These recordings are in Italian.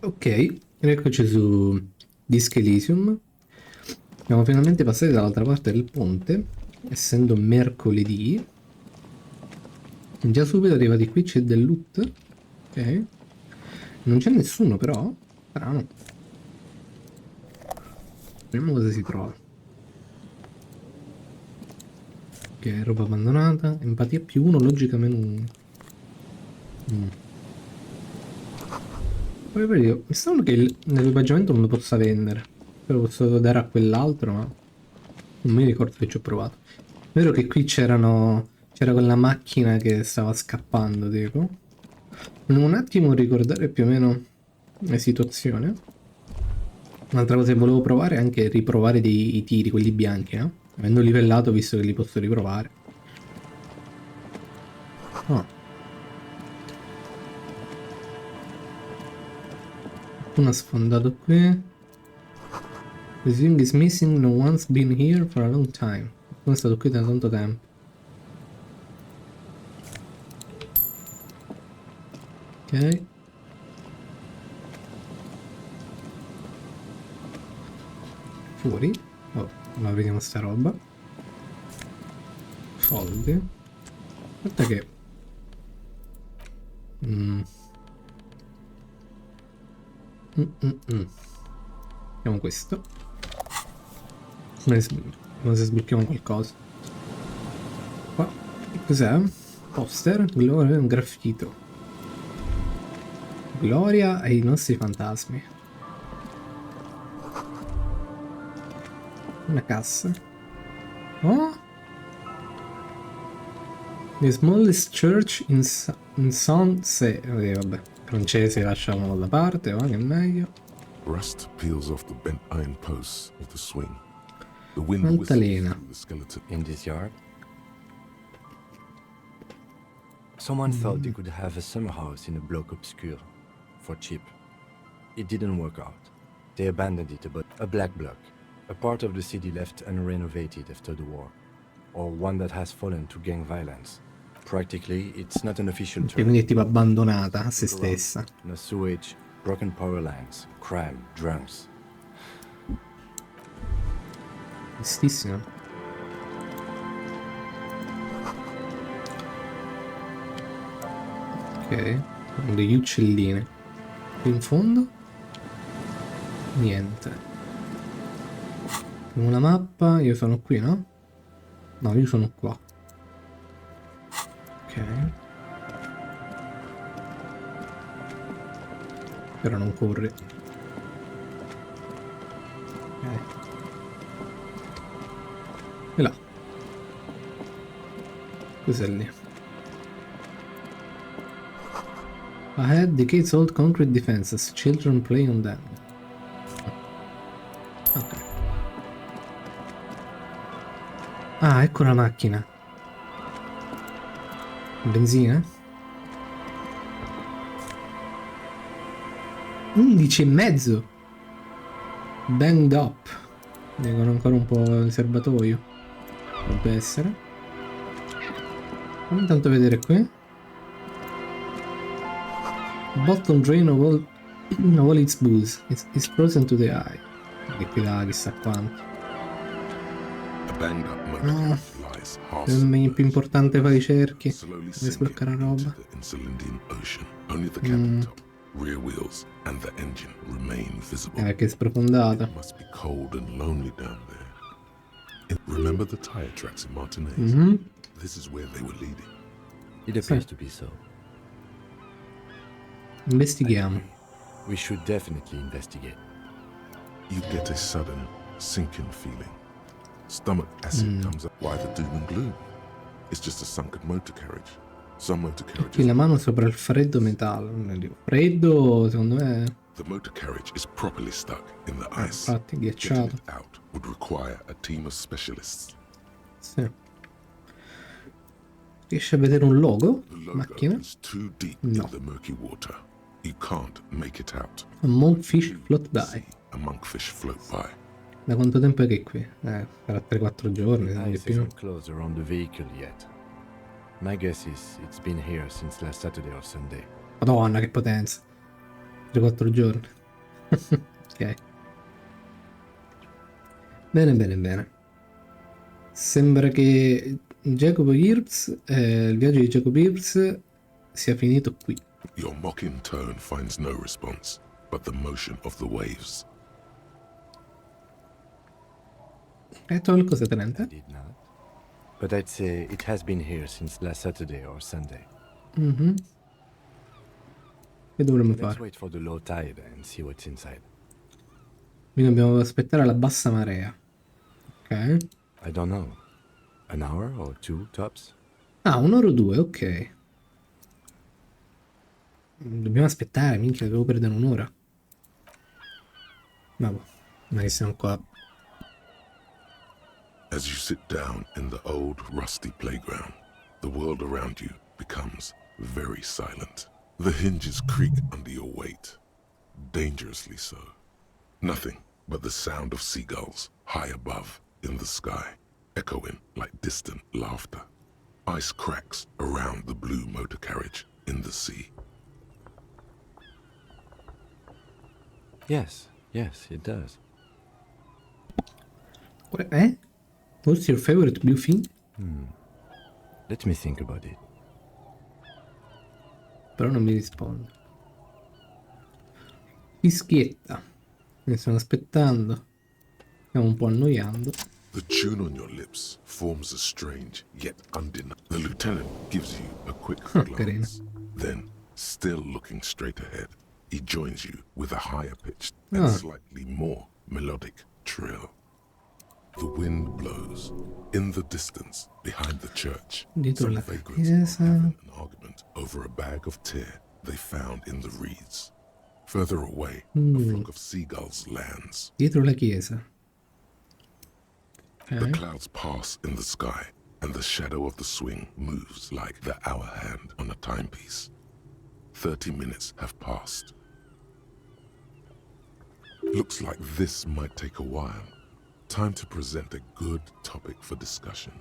Ok, eccoci su Disc Elysium. Siamo finalmente passati dall'altra parte del ponte, essendo mercoledì. Già subito arrivati qui c'è del loot. Ok. Non c'è nessuno però. Strano. Vediamo cosa si trova. Ok, roba abbandonata. Empatia più 1, logica meno 1. Poi vedi, mi sembra che nell'equipaggiamento non lo possa vendere. Però lo posso dare a quell'altro, ma non mi ricordo che ci ho provato. È vero che qui c'era quella macchina che stava scappando, tipo. Volevo un attimo ricordare più o meno la situazione. Un'altra cosa che volevo provare è anche riprovare i tiri, quelli bianchi, no? Avendo livellato, visto che li posso riprovare. Ah, qualcuno ha sfondato qui. The thing is missing, no one's been here for a long time. Qualcuno è stato qui da tanto tempo. Ok. Fuori. Oh, ma vediamo sta roba. Soldi. Aspetta che... Mm. Facciamo questo. Come se sblocchiamo qualcosa. Qua. Cos'è? Poster. Gloria, un graffito. Gloria ai nostri fantasmi. Una cassa. Oh! The smallest church in Sunset. Vabbè. Francese lasciamolo da parte, va che è meglio. Rust peels off the bent iron posts of the swing. The wind whistles Altalena. through the skeleton. In this yard? Someone thought they could have a summer house in a block obscure, for cheap. It didn't work out. They abandoned it, but a black block, a part of the city left unrenovated after the war, or one that has fallen to gang violence. Practically, it's not an official Che term. quindi è tipo abbandonata a se stessa. No sewage, broken power lines, crime, drunks. Tristissimo. Ok, con degli uccellini. Qui in fondo? Niente. Abbiamo una mappa, io sono qui, no? No, io sono qua. Ok. Però non corri. Ok. E là. Cos'è lì? Ahead, decades old concrete defenses. Children play on them. Ok. Ah, ecco la macchina. Benzina? 11,5. Banged up. Dicono ancora un po' il serbatoio. Potrebbe essere. Fammi intanto vedere qui. Bottom drain of all its booze. It's frozen to the eye. Che qui da chissà quanto. A banged up motor lies half È più importante fare i cerchi. slowly Deve sinking sbloccare la into roba. the Insulindian Ocean. Only the cabin top, rear wheels, and the engine remain visible. Perché è sprofondata. It must be cold and lonely down there. Remember the tire tracks in Martinez? This is where they were leading. It appears to be so. Investighiamo. We should definitely investigate. You get a sudden sinking feeling. Stomach acid comes up. Why the doom and gloom? It's just a sunken motor carriage. Some motor Qui carriages. la mano sopra il freddo metallo. Non dico freddo, secondo me. The motor carriage is properly stuck in the ice. Infatti, Getting ghiacciato. it out would require a team of specialists. Sì. Riesci a vedere un logo? The logo Macchina? is too deep No. in the murky water. You can't make it out. A monkfish float by. A monkfish float by. Da quanto tempo è che è qui? Sarà 3-4 giorni, se non di Ice più. isn't closed around the vehicle yet. My guess is it's been here since last Saturday or Sunday. Madonna, che potenza. 3-4 giorni. Ok. Bene, bene, bene. Sembra che Jacob Hirsch, il viaggio di Jacob Hirsch sia finito qui. Your mocking tone finds no response, but the motion of the waves. Hai detto qualcosa, I tenente? did not. But I'd say it has been here since last Saturday or Sunday. Mhm. Che dovremmo Let's fare? wait for the low tide and see what's inside. Quindi dobbiamo aspettare la bassa marea. Ok. I don't know. An hour or two, tops? Ah, un'ora o due, ok. Dobbiamo aspettare, minchia, devo perdere un'ora. Vabbè, non è che siamo qua. As you sit down in the old, rusty playground, the world around you becomes very silent. The hinges creak under your weight, dangerously so. Nothing but the sound of seagulls high above in the sky, echoing like distant laughter. Ice cracks around the blue motor carriage in the sea. Yes, it does. Eh? What's your favorite blue thing? Let me think about it. Però non mi risponde. Fischietta. Mi stanno aspettando. Stiamo un po' annoiando. The tune on your lips forms a strange yet undeniable. The lieutenant gives you a quick Carino. glance. Then, still looking straight ahead, he joins you with a higher pitched and Ah. slightly more melodic trill. The wind blows. In the distance, behind the church, Dietro some la vagrants are chiesa. having an argument over a bag of tear they found in the reeds. Further away, a flock of seagulls lands. Dietro la chiesa. The Ok. clouds pass in the sky, and the shadow of the swing moves like the hour hand on a timepiece. 30 minutes have passed. Looks like this might take a while. Time to present a good topic for discussion.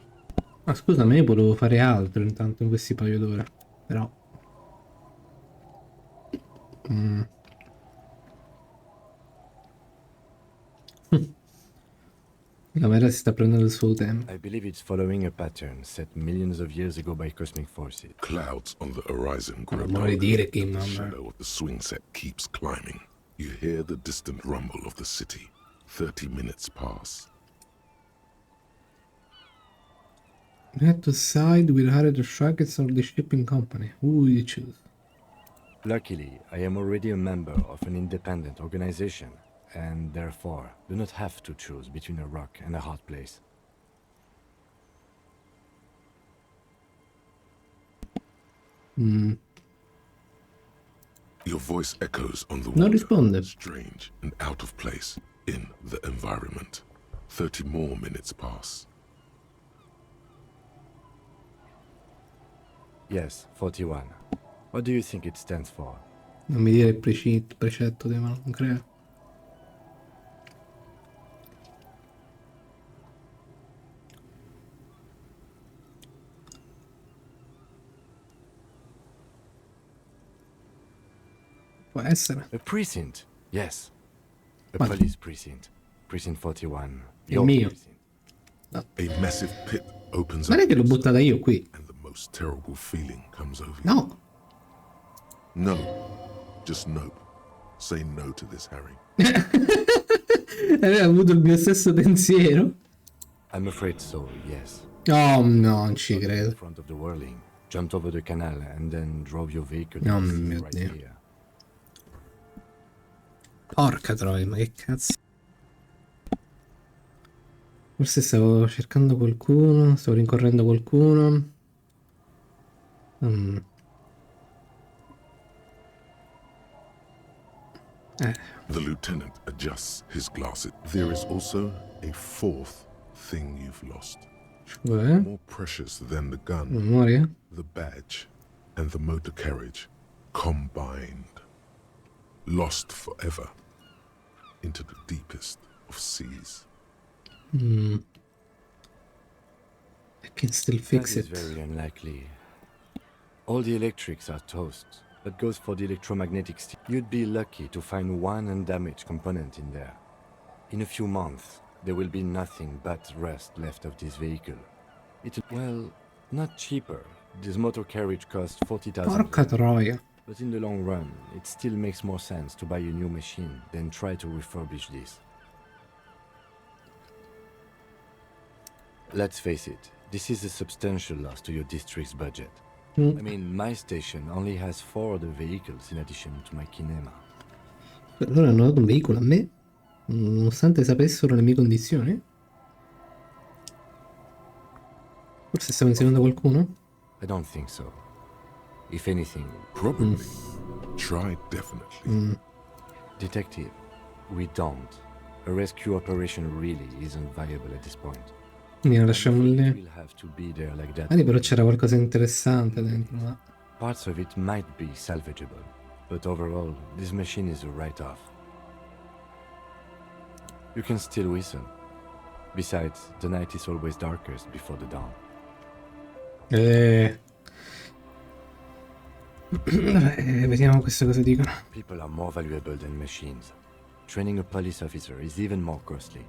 Ma scusa, ma io volevo fare altro intanto in questi paio d'ore. Però. La mera si sta prendendo il suo tempo. I believe it's following a pattern set millions of years ago by cosmic forces. Clouds on the horizon grow Non vuole dire darker, che and the mamma. shadow of the swing set keeps climbing. You hear the distant rumble of the city. 30 minutes pass. You have to side with Harriet Shuckets or the shipping company. Who will you choose? Luckily, I am already a member of an independent organization, and therefore do not have to choose between a rock and a hard place. Your voice echoes on the Non water, risponde. strange and out of place in the environment. 30 more minutes pass. Yes, 41. What do you think it stands for? Non mi dire il precetto, non credo. Può essere. A precinct. Yes. A What? police precinct. Precinct 41. Il Your mio. precinct. A massive pit opens Non è up che l'ho buttata io qui. and the most terrible feeling comes over you. No. No. Just nope. Say no to this, Harry. Aveva avuto il mio stesso pensiero. I'm afraid so, yes. Oh, no, non ci In credo. front of the whirling, jumped over the canal, and then drove your vehicle Oh to the sea mio right Dio. here. Porca troia, ma che cazzo. Forse stavo cercando qualcuno, stavo rincorrendo qualcuno. The lieutenant adjusts his glasses. There is also a fourth thing you've lost. Cioè? More precious than the gun, Memoria? the badge, and the motor carriage combined. Lost forever into the deepest of seas. I can still fix That is it. very unlikely. All the electrics are toast. That goes for the electromagnetic steel. You'd be lucky to find one undamaged component in there. In a few months, there will be nothing but rust left of this vehicle. It's, well, not cheaper. This motor carriage costs 40,000. Porca troia. But in the long run, it still makes more sense to buy a new machine than try to refurbish this. Let's face it, this is a substantial loss to your district's budget. I mean, my station only has 4 other vehicles in addition to my kinema. Allora hanno dato un veicolo a me, nonostante sapessero le mie condizioni? Forse stavo inseguendo qualcuno? I don't think so. If anything, Probably. Try definitely. Detective, we don't. A rescue operation really isn't viable at this point. Quindi la lasciamo lì. We'll have to be there like that. Però c'era qualcosa di interessante dentro, ma... Parts of it might be salvageable, but overall, this machine is a write-off. You can still whistle. Besides, the night is always darkest before the dawn. Vediamo queste cosa dicono. People are more valuable than machines. Training a police officer is even more costly.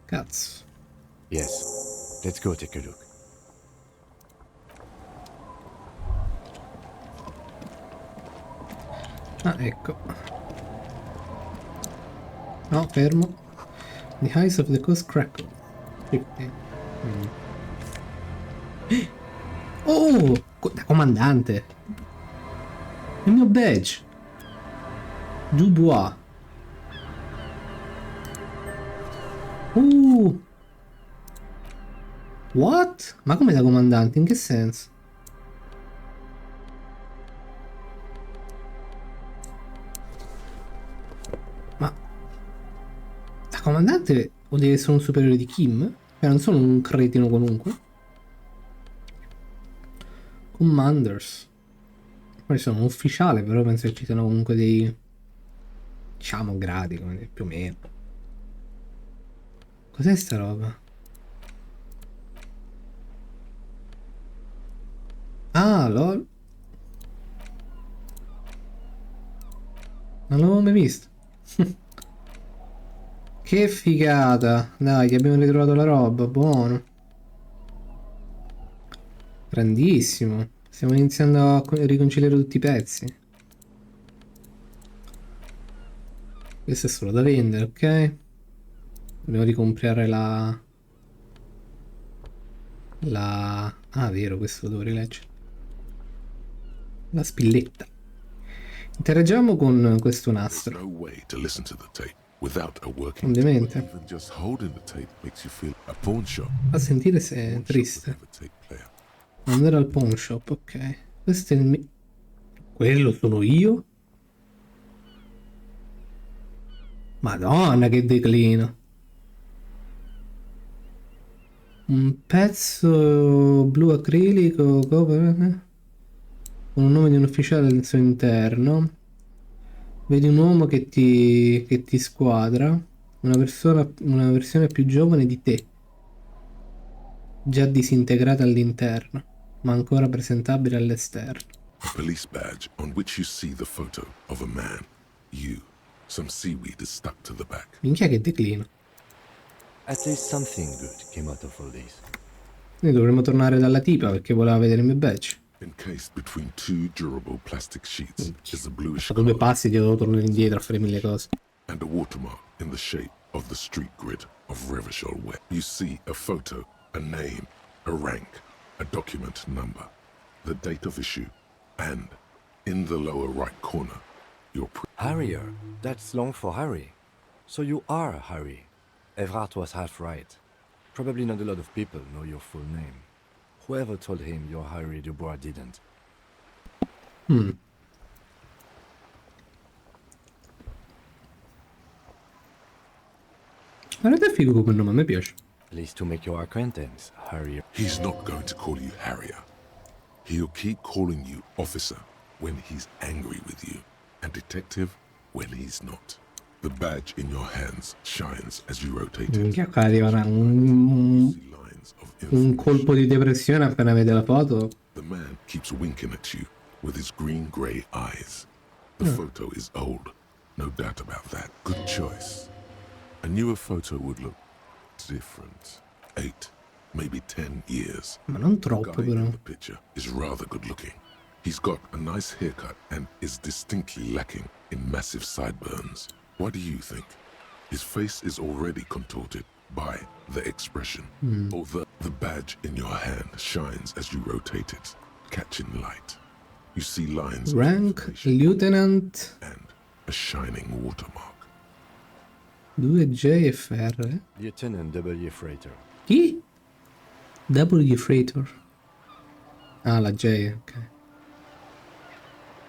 Cazzo. Yes, let's go take a look. Ah, ecco. No, fermo. The eyes of the coast crackle. 15. Oh! Da comandante! Il mio badge! Dubois. What? Ma come da comandante? In che senso? Ma... Da comandante vuol dire che sono un superiore di Kim? Cioè non sono un cretino qualunque? Commanders. Poi sono un ufficiale, però penso che ci siano comunque dei... diciamo gradi, più o meno. Cos'è sta roba? Ah, lol. Non l'avevo mai visto. Che figata. Dai, abbiamo ritrovato la roba, buono. Grandissimo. Stiamo iniziando a riconciliare tutti i pezzi. Questo è solo da vendere, ok? Dobbiamo ricomprare la... Ah, vero, questo lo devo rileggere. La spilletta. Interagiamo con questo There's nastro. no way to listen to the tape without a working Ovviamente. tape. Even just holding the tape makes you feel a pawn shop. Fa sentire se è Pawn shop triste. would have a tape player. Andare al pawn shop, ok. Questo è il mio... Quello sono io? Madonna, che declino. Un pezzo blu acrilico con un nome di un ufficiale al suo interno. Vedi un uomo che ti squadra. Una versione più giovane di te. Già disintegrata all'interno, ma ancora presentabile all'esterno. A police badge on which you see the photo of a man. You. Some seaweed is stuck to the back. Minchia che declino. At least something good came out of all this. Noi dovremmo tornare dalla tipa perché voleva vedere il mio badge. Encased between 2 durable plastic sheets is a bluish Fatto 2 color passi e devo tornare indietro a fare 1000 cose. and a watermark in the shape of the street grid of Revachol West. You see a photo, a name, a rank, a document number, the date of issue, and in the lower right corner, your Harrier. That's long for Harry. So you are Harry. Evrard was half right. Probably not a lot of people know your full name. Whoever told him you're Harry Dubois didn't. In realtà è figo quel nome, a me piace. Pleased to make your acquaintance, Harrier. He's not going to call you Harrier. He'll keep calling you officer when he's angry with you, and detective when he's not. The badge in your hands shines as you rotate it. Minchia qua arriva You see lines tons of Un information. colpo di depressione appena vede la foto. The man keeps winking at you with his green-gray eyes. The photo is old, no doubt about that. Good choice. A newer photo would look different. 8, maybe 10 years. Ma non The troppo guy però. in the picture is rather good-looking. He's got a nice haircut and is distinctly lacking in massive sideburns. What do you think? His face is already contorted by the expression, although the badge in your hand shines as you rotate it, catching light. You see lines of Rank information Lieutenant and a shining watermark. 2J FR. Lieutenant W. Freighter. Chi? W Freighter. Ah, la J, ok.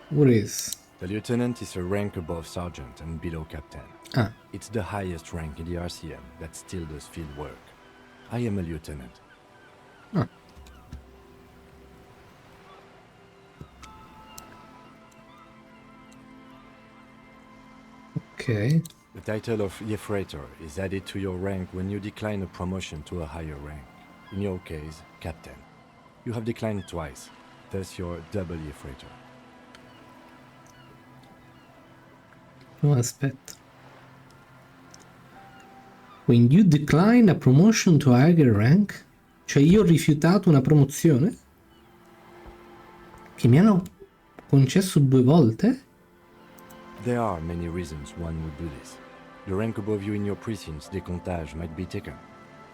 What is? The lieutenant is a rank above sergeant and below captain. Ah, It's the highest rank in the RCM that still does field work. I am a lieutenant. ah. Ok. The title of Freighter is added to your rank when you decline a promotion to a higher rank. In your case, captain. You have declined twice, thus you're W. Freighter. No, aspetta. When you decline a promotion to a higher rank, cioè io ho rifiutato una promozione che mi hanno concesso 2 volte? There are many reasons one would do this. The rank above you in your precinct's decontage might be taken,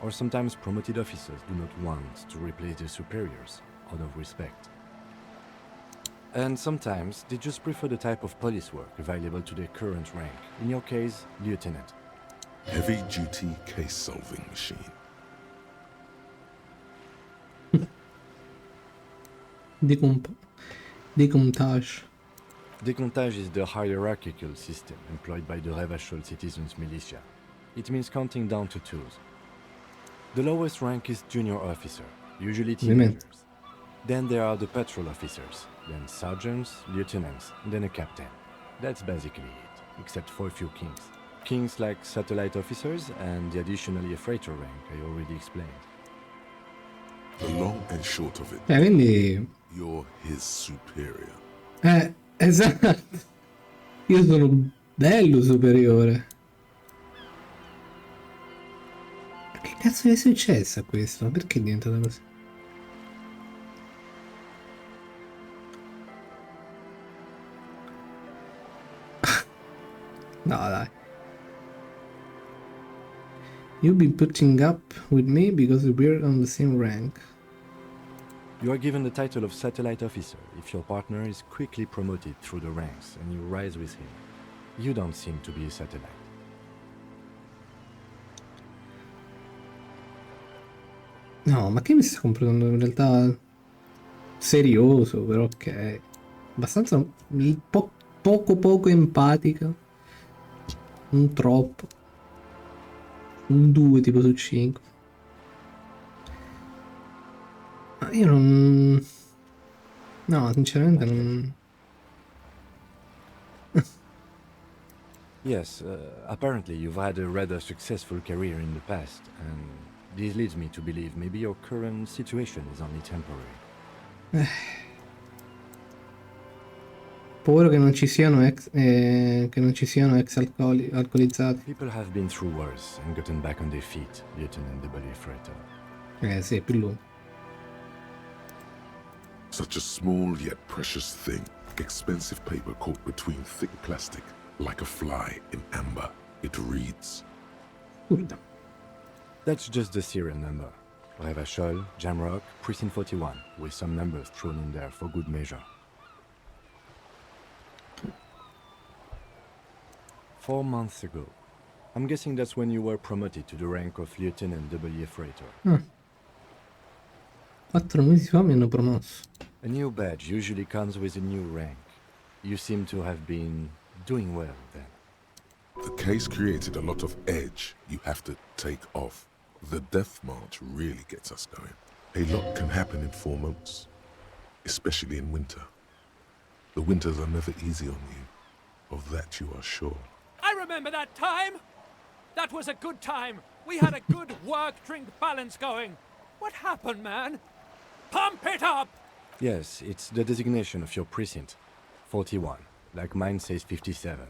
or sometimes promoted officers do not want to replace their superiors out of respect. And sometimes they just prefer the type of police work available to their current rank. In your case, lieutenant. Heavy-duty case-solving machine. Decontage. Decontage is the hierarchical system employed by the Revachol citizens militia. It means counting down to 2s. The lowest rank is junior officer, usually teenagers. Then there are the patrol officers, then sergeants, lieutenants, and then a captain. That's basically it, except for a few kings. Kings like satellite officers and the additionally a freighter rank I already explained. The long and short of it, Quindi... you're his superior. Esatto. Io sono bello superiore. Ma che cazzo è successo a questo? Perché è diventato così? No, dai. You've been putting up with me because we're on the same rank. You are given the title of satellite officer if your partner is quickly promoted through the ranks and you rise with him. You don't seem to be a satellite. No, ma che mi sta comprando in realtà serioso, però ok. Abbastanza poco empatica. Un troppo. Un 2 tipo su 5. Ma io non... No, sinceramente non... Yes, apparently you've had a rather successful career in the past, and this leads me to believe maybe your current situation is only temporary. Paura che non ci siano ex alcolizzati. People have been through worse and gotten back on their feet, Lieutenant W. Freighter. Sì, è più lungo. Such a small yet precious thing. Expensive paper caught between thick plastic, like a fly in amber. It reads. Scusa. That's just the serial number. Revachol, Jamrock, Precinct 41, with some numbers thrown in there for good measure. 4 months ago. I'm guessing that's when you were promoted to the rank of Lieutenant W. Freighter. 4 mesi fa mi hanno promosso. A new badge usually comes with a new rank. You seem to have been doing well then. The case created a lot of edge you have to take off. The death march really gets us going. A lot can happen in 4 months, especially in winter. The winters are never easy on you. Of that you are sure. I remember that time! That was a good time! We had a good work-drink balance going! What happened, man? Pump it up! Yes, it's the designation of your precinct. 41. Like mine says 57.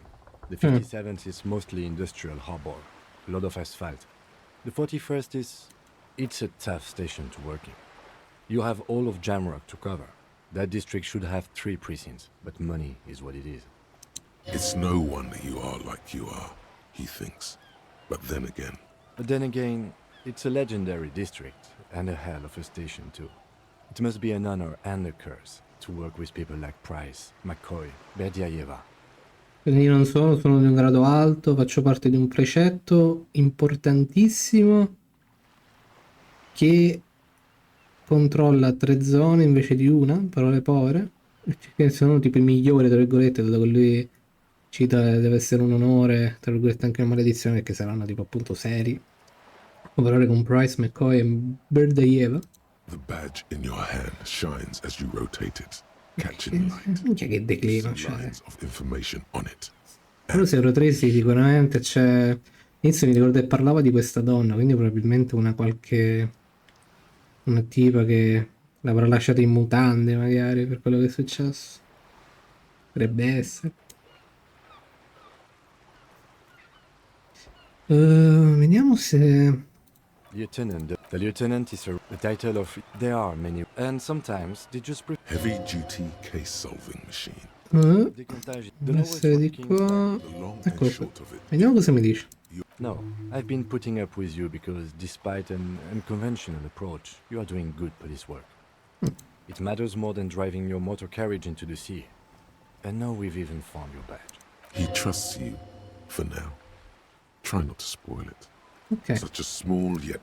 The 57th is mostly industrial harbor. A lot of asphalt. The 41st is... It's a tough station to work in. You have all of Jamrock to cover. That district should have 3 precincts, but money is what it is. It's no wonder you are like you are, he thinks. But then again, it's a legendary district, and a hell of a station too. It must be an honor and a curse to work with people like Price, McCoy, Berdiaeva. Quindi io non sono di un grado alto, faccio parte di un precetto importantissimo che controlla 3 zone invece di una, parole povere, che sono tipo i migliori, tra virgolette, da quello lui cita deve essere un onore, tra virgolette anche una maledizione, perché saranno tipo appunto seri. Lavorare con Price, McCoy e Berdiaeva. the badge in your hand shines as you rotate it, catching light. Minchia che declino, Some cioè. lines of information on it. Però se ero 3 sì, sicuramente c'è... Inizio mi ricordo che parlava di questa donna, quindi probabilmente una tipa che l'avrà lasciata in mutande magari per quello che è successo. Potrebbe essere. Vediamo se... Lieutenant. The lieutenant is a title of... There are many, and sometimes they just... Heavy duty case solving machine. Decontage. The Deve lowest essere di ranking qua. The long and Eccolo qua. short of it. Vediamo cosa mi dice. No, I've been putting up with you because despite an unconventional approach, you are doing good police work. It matters more than driving your motor carriage into the sea. And now we've even found your badge. He trusts you, for now. Try not to spoil it. Ok, Such a small yet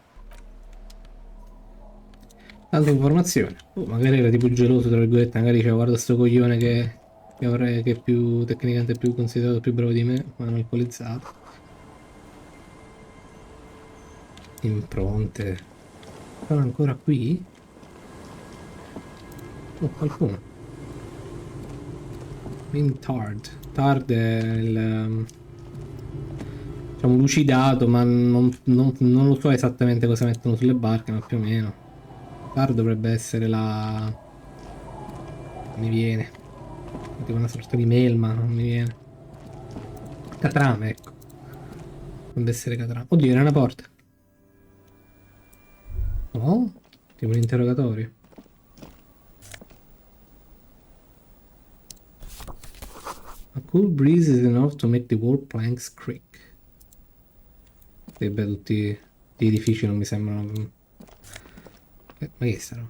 altre informazioni. Magari era tipo geloso, tra virgolette, magari diceva guarda sto coglione che è più tecnicamente più considerato più bravo di me, ma non alcolizzato. Impronte. Sono ancora qui? Oh, qualcuno. Tard. Tard è il... diciamo lucidato, ma non lo so esattamente cosa mettono sulle barche, ma più o meno. Tard dovrebbe essere la... mi viene. Tipo una sorta di melma, non mi viene. Catrame, ecco. Dovrebbe essere catrame. Oddio, era una porta. Oh, tipo un interrogatorio. A cool breeze is enough to make the wall planks creak. E beh, tutti gli edifici non mi sembrano... ma che sarà?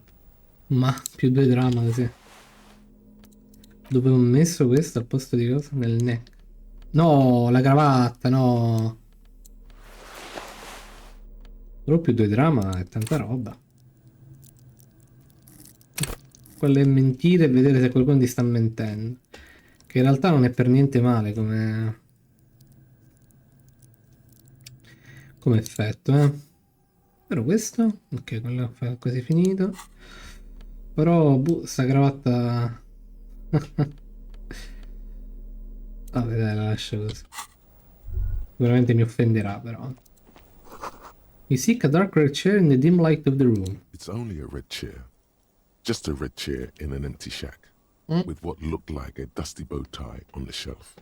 Ma, più 2 dramma così. Dove ho messo questo al posto di cosa? Nel neck. No, la cravatta, no. Però più 2 dramma è tanta roba. Quello è mentire e vedere se qualcuno ti sta mentendo. Che in realtà non è per niente male come effetto, eh. Però questo? Ok, quello è quasi finito. Però, boh, sta cravatta... Vabbè, dai, la lascio così. Sicuramente mi offenderà, però. You seek a dark red chair in the dim light of the room. it's only a red chair. Just a red chair in an empty shack. With what looked like a dusty bow tie on the shelf.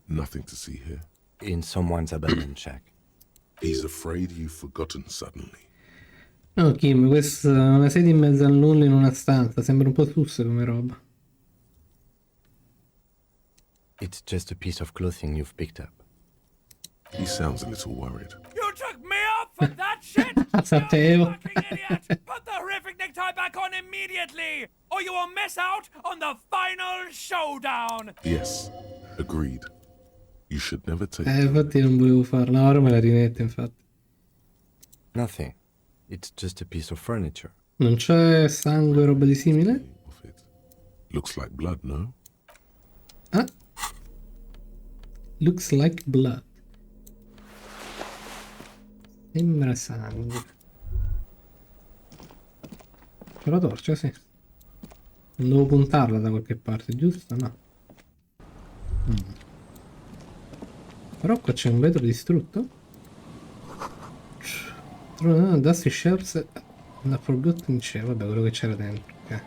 Nothing to see here. In someone's abandoned shack. He's afraid you've forgotten suddenly. No, Kim, questa è una sedia in mezzo al nulla in una stanza. Sembra un po' sussa come roba. It's just a piece of clothing you've picked up. He sounds a little worried. You took me up for that shit! Sapevo. You fucking idiot! Put the horrific necktie back on immediately! Or you will miss out on the final showdown! Yes, agreed. You should never take Infatti non volevo farlo. No, ora me la rimette, infatti. Nothing. It's just a piece of furniture. Non c'è sangue o roba di simile? of it. Looks like blood, no? Ah. Looks like blood. Sembra sangue. C'è la torcia, sì. Non devo puntarla da qualche parte, giusto? No. Però qua c'è un vetro distrutto. Dusty shelves The Forgotten Chair, vabbè, quello che c'era dentro, ok.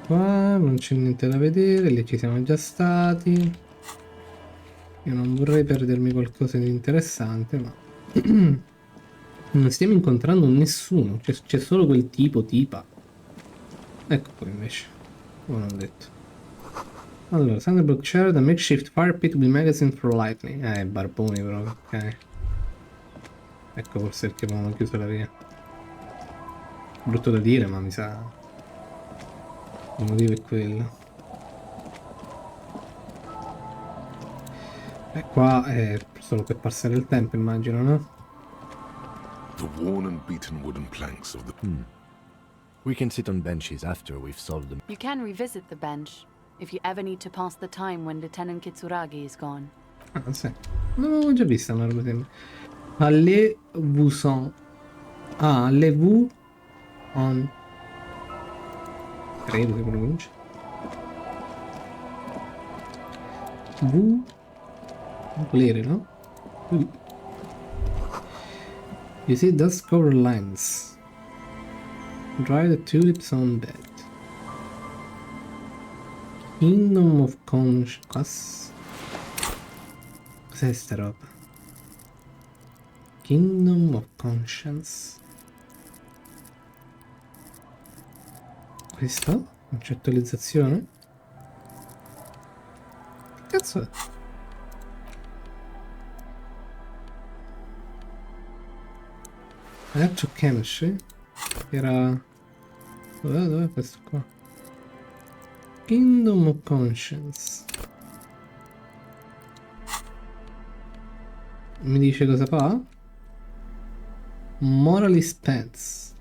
Qua non c'è niente da vedere, lì ci siamo già stati. Io non vorrei perdermi qualcosa di interessante, ma non stiamo incontrando nessuno, c'è solo quel tipo, tipa. Ecco qua invece, come non ho detto. Allora, Thunderbolt Chair, the makeshift fire pit with magazine for lightning. Barboni proprio, ok. Ecco forse perché avevano chiuso la via. Brutto da dire, ma mi sa... il motivo è quello. E qua è solo per passare il tempo, immagino, no? The worn and beaten wooden planks of the We can sit on benches after we've solved them. You can revisit the bench if you ever need to pass the time when Lieutenant Kitsuragi is gone. Ah, sì. Non l'avevo già vista una roba simile. Allez-vous en... Ah, allez-vous en... Credo si pronuncia. Vous... Volere, no? You see those cover lines. Dry the tulips on bed. Kingdom of Conscience. Cos'è sta roba? Kingdom of Conscience. Questo? Concettualizzazione? Che cazzo è? Ragazzo Chemistry? Era... Dov'è questo qua? Kingdom of Conscience. Mi dice cosa fa? Morally Spence.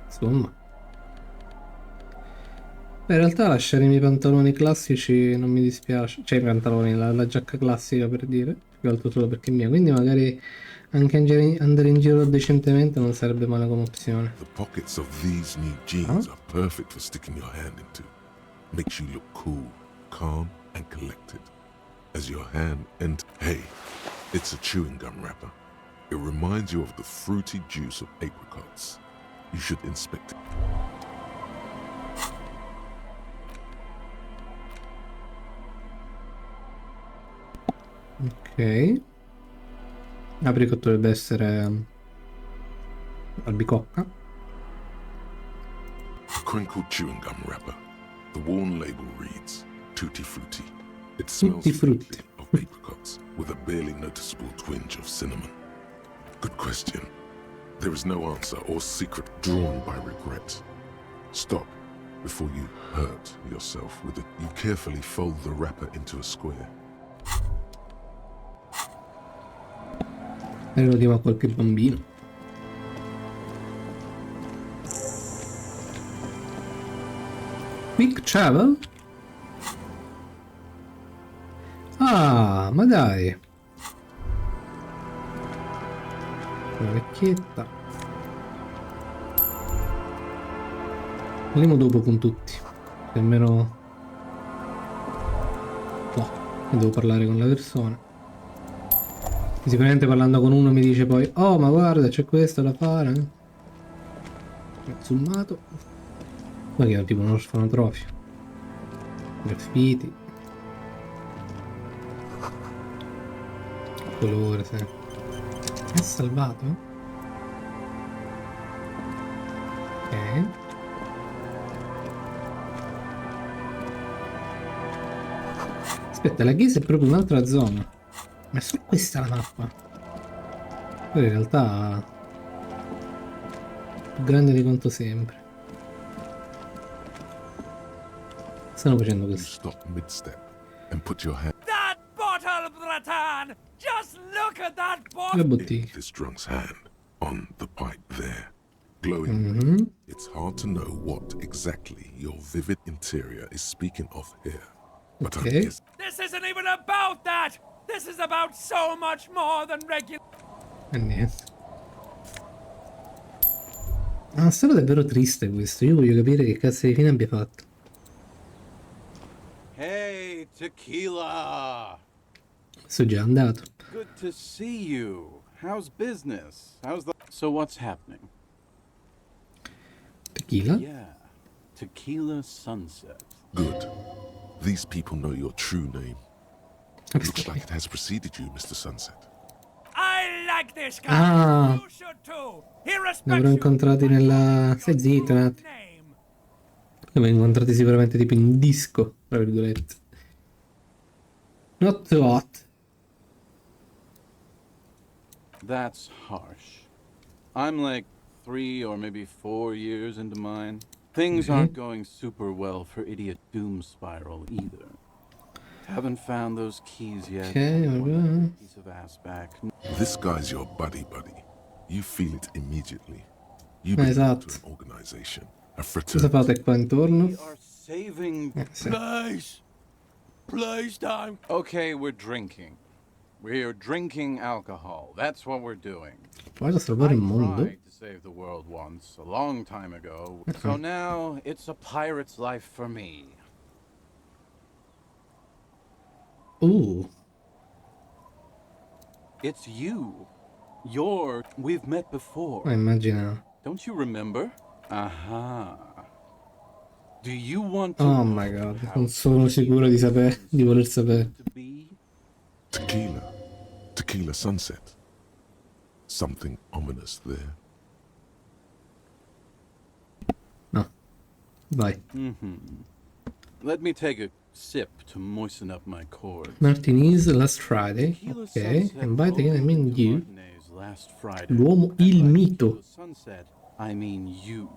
Insomma. Beh, in realtà lasciare i miei pantaloni classici non mi dispiace. Cioè i pantaloni, la giacca classica per dire. Più che altro solo perché è mia. Quindi magari anche andare in giro decentemente non sarebbe male come opzione. The pockets of these new jeans are perfect for sticking your hand into. Makes you look cool, calm, and collected. As your hand and hey, it's a chewing gum wrapper. It reminds you of the fruity juice of apricots. You should inspect it. Ok. Apricot dovrebbe essere albicocca. A crinkled chewing gum wrapper. The worn label reads Tutti Frutti. It smells Tutti frutti. faintly of apricots with a barely noticeable twinge of cinnamon. Good question. There is no answer or secret drawn by regret. Stop before you hurt yourself with it. You carefully fold the wrapper into a square. E lo diamo a qualche bambino. Quick travel? Ah, ma dai. Una vecchietta. Parliamo dopo con tutti. Almeno... No, devo parlare con la persona. Sicuramente parlando con uno mi dice poi: oh, ma guarda, c'è questo da fare. Zoomato. Ma che è tipo un orfanotrofio. Graffiti. Colore, sì. È salvato? Ok. Aspetta, la chiesa è proprio un'altra zona. Ma è solo questa la mappa. Poi in realtà più grande di quanto sembra. Stanno facendo You questo. stop mid-step and put your hand That bottle, Bratan! Just look at that La bottle! in bottiglia. this drunk's hand on the pipe there. Glowing red. It's hard to know what exactly your vivid interior is speaking of here. But I Okay. guess This isn't even about that! This is about so much more than regular. E niente. È una storia davvero triste questo. Io voglio capire che cazzo di fine abbia fatto. Hey, tequila! Questo è già andato. Good to see you. How's business? So what's happening? Tequila? Yeah. Tequila Sunset. Good. These people know your true name. Looks like it has preceded you, Mr. Sunset. I like this guy. Ah, You should too. He li respects avrò you. incontrati nella... Stai zitto un attimo. Name. Li avrò incontrati sicuramente tipo in disco, tra virgolette. Not too hot. That's harsh. I'm like 3 or maybe 4 years into mine. Things aren't going super well for Idiot Doom Spiral either. Haven't found those keys yet. Okay, Want vabbè. that piece of ass back. This guy's your buddy. You feel it immediately. You belong Esatto. to an organization, a Cosa fraternity. fate qua intorno? We are saving. Sì. Please. Please don't. Okay, we're drinking. We're drinking alcohol. That's what we're doing. Voglio salvare I il mondo. tried to save the world once, a long time ago. So now it's a pirate's life for me. It's you. We've met before. Immaginavo. Don't you remember? Aha. Do you want to Oh know my god, how non sono sicuro di sapere, di voler sapere. to be? Tequila. Tequila Sunset. Something ominous there. No. Vai. Let me take a sip to moisten up my cords. Martinez last Friday. Tequila Ok. Sunset And by the opened I mean to you. Martinez last Friday. L'uomo, And il by mito. Tequila Sunset, I mean you.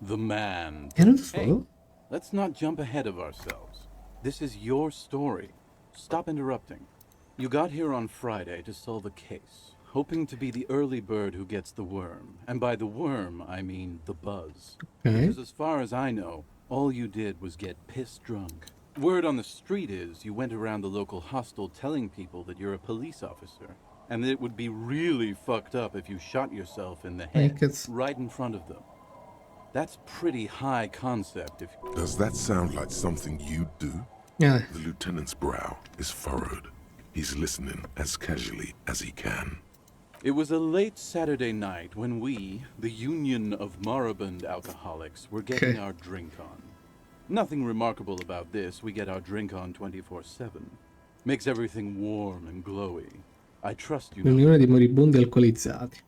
The man. Era da Hey, solo? let's not jump ahead of ourselves. This is your story. Stop interrupting. You got here on Friday to solve a case, hoping to be the early bird who gets the worm. And by the worm, I mean the buzz. Ok. Because as far as I know, all you did was get piss drunk. Word on the street is you went around the local hostel telling people that you're a police officer, and that it would be really fucked up if you shot yourself in the head it's- right in front of them. That's pretty high concept if Does that sound like something you'd do? Yeah. The lieutenant's brow is furrowed. He's listening as casually as he can. It was a late Saturday night when we, the Union of Moribund Alcoholics, were getting Okay. our drink on. Nothing remarkable about this. We get our drink on 24/7. Makes everything warm and glowy. I trust you know. L'unione dei moribondi alcolizzati.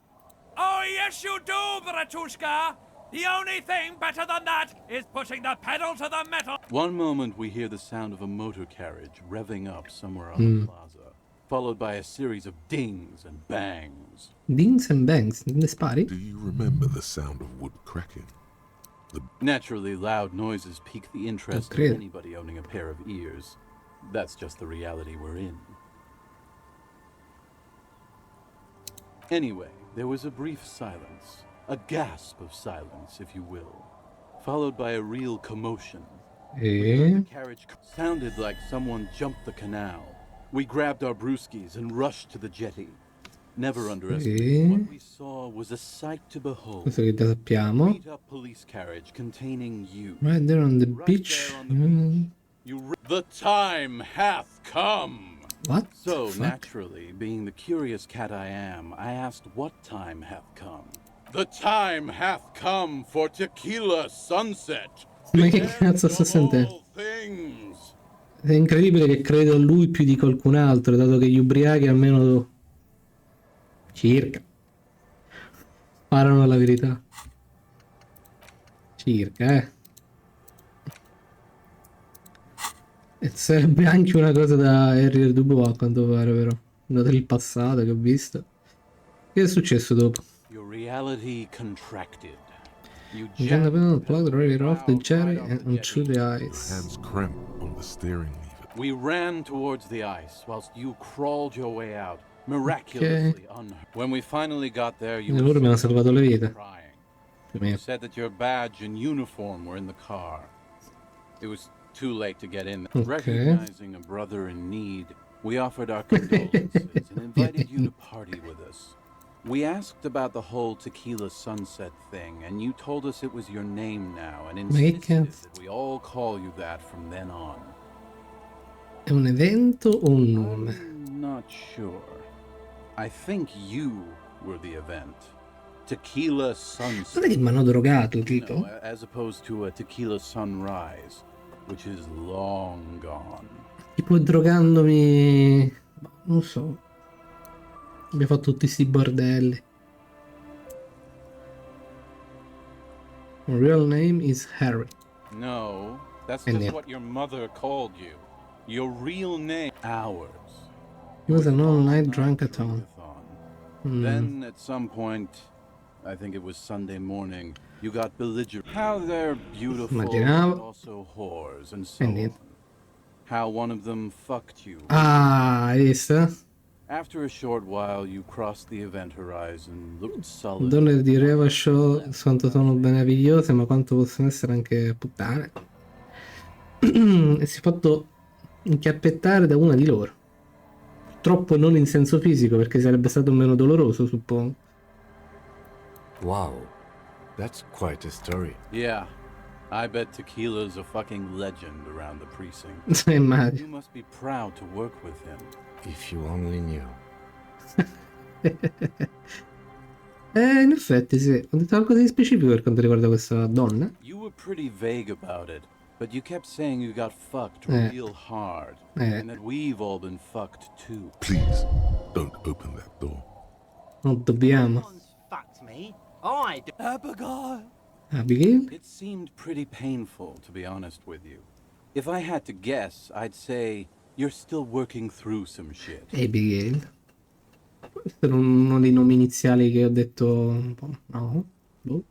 Oh, yes, you do, Bratushka. The only thing better than that is pushing the pedal to the metal. One moment we hear the sound of a motor carriage revving up somewhere on the plaza, followed by a series of dings and bangs. Dings and bangs, ne spari? Do you remember the sound of wood cracking? Naturally, loud noises pique the interest of credo. anybody owning a pair of ears. That's just the reality we're in. Anyway, there was a brief silence, a gasp of silence, if you will, followed by a real commotion. E... The carriage sounded like someone jumped the canal. We grabbed our brewskis and rushed to the jetty. Never underestimate. What we saw was a sight to behold. Questo che già sappiamo. Beat-up police carriage containing you. Right there on the Right beach. there on the beach. The time hath come. What? So, Fuck? naturally, being the curious cat I am, I asked what time hath come. The time hath come for Tequila Sunset. Ma che The cazzo end sta of sentendo? all things. È incredibile che credo a lui più di qualcun altro, dato che gli ubriachi almeno circa parlano la verità. Circa, E sarebbe anche una cosa da Harry Dubois a quanto pare, però. Dato il passato che ho visto. Che è successo dopo? Your reality contracted. You You can jacked have plugged right off the right cherry off and the onto jetty. the Your ice. hands cramp on the steering lever. We ran towards the ice whilst you crawled your way out, miraculously unhurt. When we finally got there, you E loro mi hanno salvato le vite. crying. Più o meno. You said that your badge and uniform were in the car. It was too late to get in. Okay. Recognizing a brother in need, we offered our condolences and invited you to party with us. We asked about the whole Tequila Sunset thing, and you told us it was your name now, and insisted cazzo. that we all call you that from then on. È un evento o un nome? I'm not sure. I think you were the event. Tequila sunset. Guarda che mi hanno drogato, You tipo. know, as opposed to a tequila sunrise, which is long gone. Tipo drogandomi... Non so. Abbiamo fatto tutti sti bordelli. My real name is Harry. No, that's And just yeah. what your mother called you. Your real name. Ours. He was an all-night all-night drunk-a-thon. Then, at some point, I think it was Sunday morning, you got belligerent. How they're beautiful, Immaginavo. but also whores, and so E on. niente. How one of them fucked you. Ah, hai visto? After a short while, you crossed the event horizon, looked sullen. Donne di Reva Show quanto sono meravigliose, ma quanto possono essere anche puttane. E si è fatto inchiappettare da una di loro. Purtroppo non in senso fisico, perché sarebbe stato meno doloroso, suppongo. Wow, that's quite a story. Yeah, I bet Tequila's a fucking legend around the precinct. Immagino. You must be proud to work with him. If you only knew. In effetti sì, ho detto qualcosa di specifico per quanto riguarda questa donna. You were pretty vague about it, but you kept saying you got fucked real hard, and that we've all been fucked too. Please, don't open that door. Non dobbiamo. Someone's fucked me. I do. Abigail! Abigail? It seemed pretty painful, to be honest with you. If I had to guess, I'd say you're still working through some shit. Abigail. Questo era uno dei nomi iniziali che ho detto un po'. No? Boh.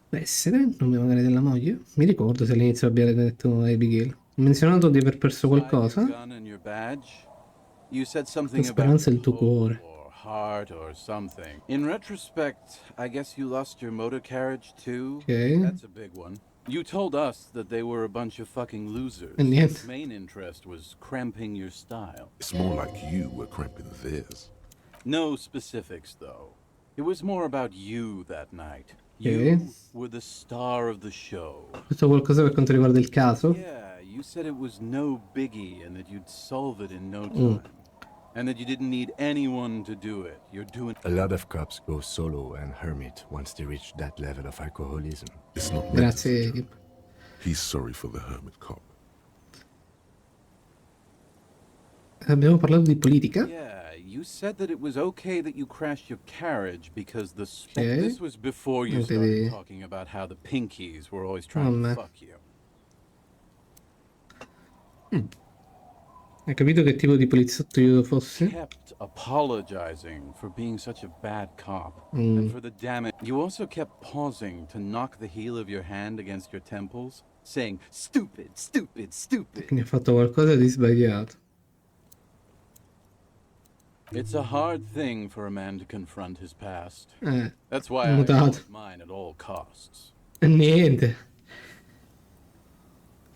Può essere il nome magari della moglie? Mi ricordo se all'inizio abbia detto Abigail. Ho menzionato di aver perso qualcosa? Your gun and your badge? You said something La about speranza è il tuo hope cuore. or heart or something. In retrospect, I guess you lost your motor carriage too. Ok. That's a big one. You told us that they were a bunch of fucking losers. And yet- Your main interest was cramping your style. It's more like you were cramping theirs. No specifics, though. It was more about you that night. Okay. You were the star of the show. Questo qualcosa per quanto riguarda il caso? Yeah, you said it was no biggie and that you'd solve it in no time. And that you didn't need anyone to do it. You're doing... A lot of cops go solo and hermit once they reach that level of alcoholism. It's not meant to be Grazie. true. He's sorry for the hermit cop. Abbiamo parlato di politica. Yeah, you said that it was okay that you crashed your carriage because the... Okay. This was before you Okay. started talking about how the Pinkies were always trying Oh, to man. fuck you. Hai capito che tipo di poliziotto io fossi? Kept apologizing for being such a bad cop and for the damage. You also kept pausing to knock the heel of your hand against your temples, saying, "Stupid, stupid, stupid." Quindi ho fatto qualcosa di sbagliato. It's a hard thing for a man to confront his past. Eh, That's why I Mutato. avoid mine at all costs. Niente.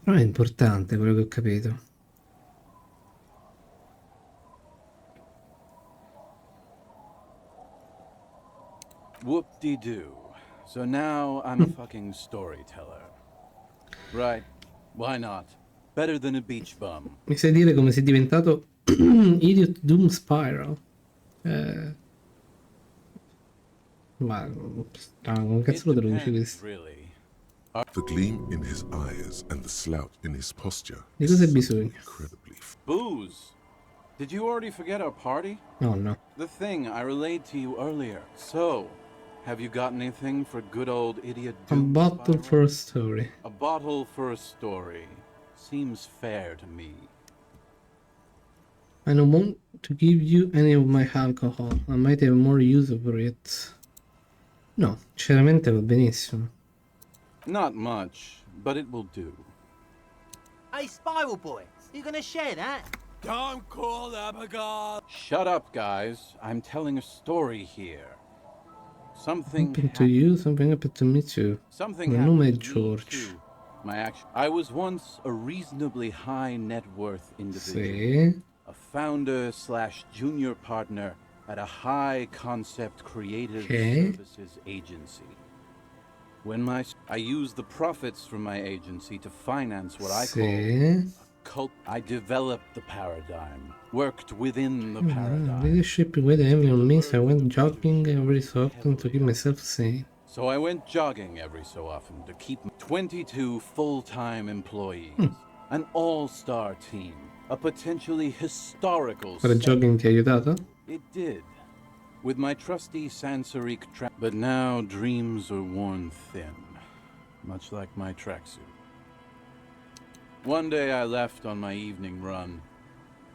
Però è importante quello che ho capito. Whoop-de-doo. So now I'm a fucking storyteller. Right. Why not? Better than a beach bum. Mi sai dire come sei diventato Idiot Doom Spiral? Ma strano, come It cazzo lo traduci depends, questo? really. The gleam in his eyes and the slouch in his posture. Di cosa hai is bisogno? incredibly Booze. Did you already forget our party? No, no. The thing I relayed to you earlier. So, have you got anything for good old idiot A Doom bottle Spiral? for a story. A bottle for a story. Seems fair to me. I don't want to give you any of my alcohol. I might have more use for it. No, sinceramente va benissimo. Not much, but it will do. Hey, Spiral Boy, you gonna share that? Don't call Abigail! Shut up, guys. I'm telling a story here. Something Happened to you, something happened to me too. Something Il nome è happened to me George. too. My action. I was once a reasonably high net worth individual. Sì. A founder slash junior partner at a high concept creative Okay. services agency. When I used the profits from my agency to finance what I call Sì. I developed the paradigm, worked within the paradigm. Leadership with Emily means I went jogging every so often to keep myself sane. So I went jogging every so often to keep 22 full-time employees, an all-star team, a potentially historical Fare jogging ti ha aiutato? It did. With my trusty Sansaric but now dreams are worn thin, much like my tracksuit. One day I left on my evening run.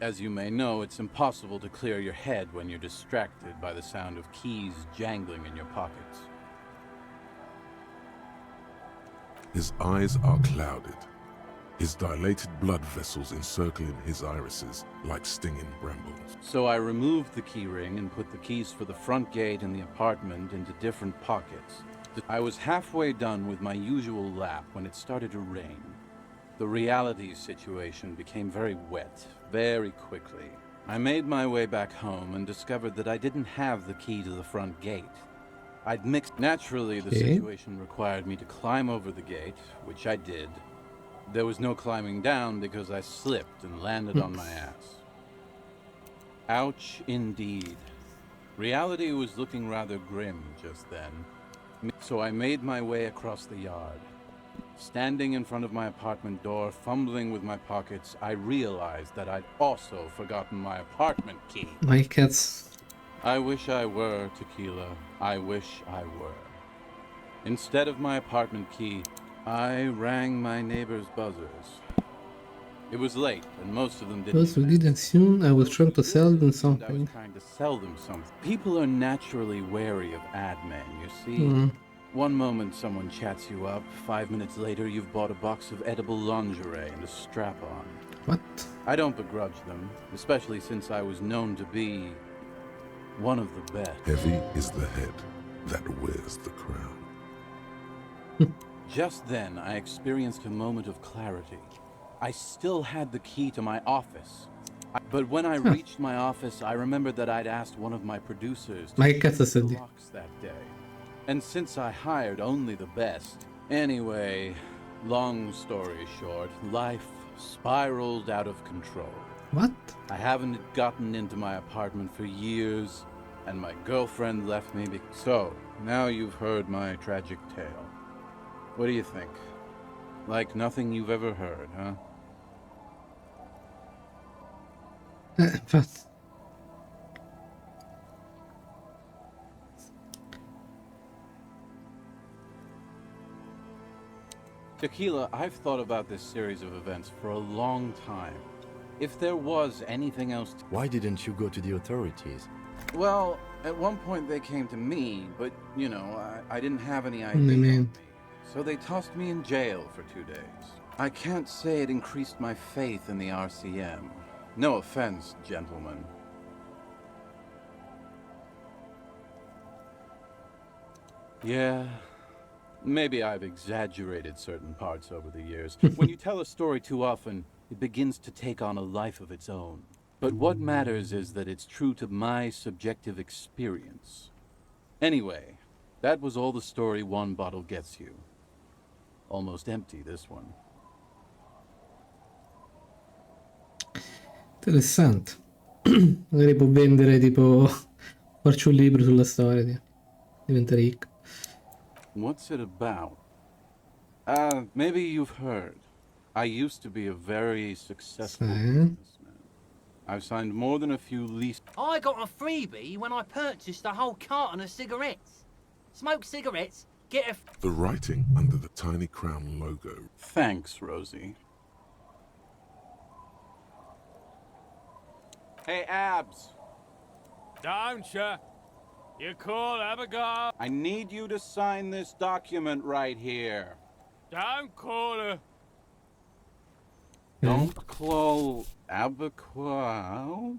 As you may know, it's impossible to clear your head when you're distracted by the sound of keys jangling in your pockets. His eyes are clouded, his dilated blood vessels encircling his irises like stinging brambles. So I removed the key ring and put the keys for the front gate and the apartment into different pockets. I was halfway done with my usual lap when it started to rain. The reality situation became very wet, very quickly. I made my way back home and discovered that I didn't have the key to the front gate. I'd mixed. Naturally, the situation required me to climb over the gate, which I did. There was no climbing down because I slipped and landed on my ass. Ouch, indeed. Reality was looking rather grim just then. So I made my way across the yard. Standing in front of my apartment door, fumbling with my pockets, I realized that I'd also forgotten my apartment key. My cats. I wish I were, Tequila. I wish I were. Instead of my apartment key, I rang my neighbor's buzzers. It was late, and most of them didn't. Those who didn't soon, I was trying to sell them I was something. trying to sell them something. People are naturally wary of ad men, you see. One moment someone chats you up, 5 minutes later you've bought a box of edible lingerie and a strap-on. What? I don't begrudge them, especially since I was known to be one of the best. Heavy is the head that wears the crown. Just then, I experienced a moment of clarity. I still had the key to my office. But when I reached my office, I remembered that I'd asked one of my producers to Ma che check cazzo the stai di? locks that day. And since I hired only the best... Anyway, long story short, life spiraled out of control. What? I haven't gotten into my apartment for years, and my girlfriend left me. So, now you've heard my tragic tale. What do you think? Like nothing you've ever heard, huh? Infatti. Tequila, I've thought about this series of events for a long time. If there was anything else Why didn't you go to the authorities? Well, at one point they came to me, but, you know, I didn't have any idea. Man. So they tossed me in jail for 2 days. I can't say it increased my faith in the RCM. No offense, gentlemen. Yeah, maybe I've exaggerated certain parts over the years. When you tell a story too often, it begins to take on a life of its own. But what matters is that it's true to my subjective experience. Anyway, that was all the story one bottle gets you. Almost empty, this one. Interessante. Magari può vendere tipo farci un libro sulla storia, diventa ricco. What's it about? Maybe you've heard. I used to be a very successful businessman. I've signed more than a few lease. I got a freebie when I purchased a whole carton of cigarettes. Smoke cigarettes, get a... The writing under the tiny crown logo. Thanks, Rosie. Hey, Abs. Don't you? You call Abigail? I need you to sign this document right here. Don't call her. Don't call Abigail.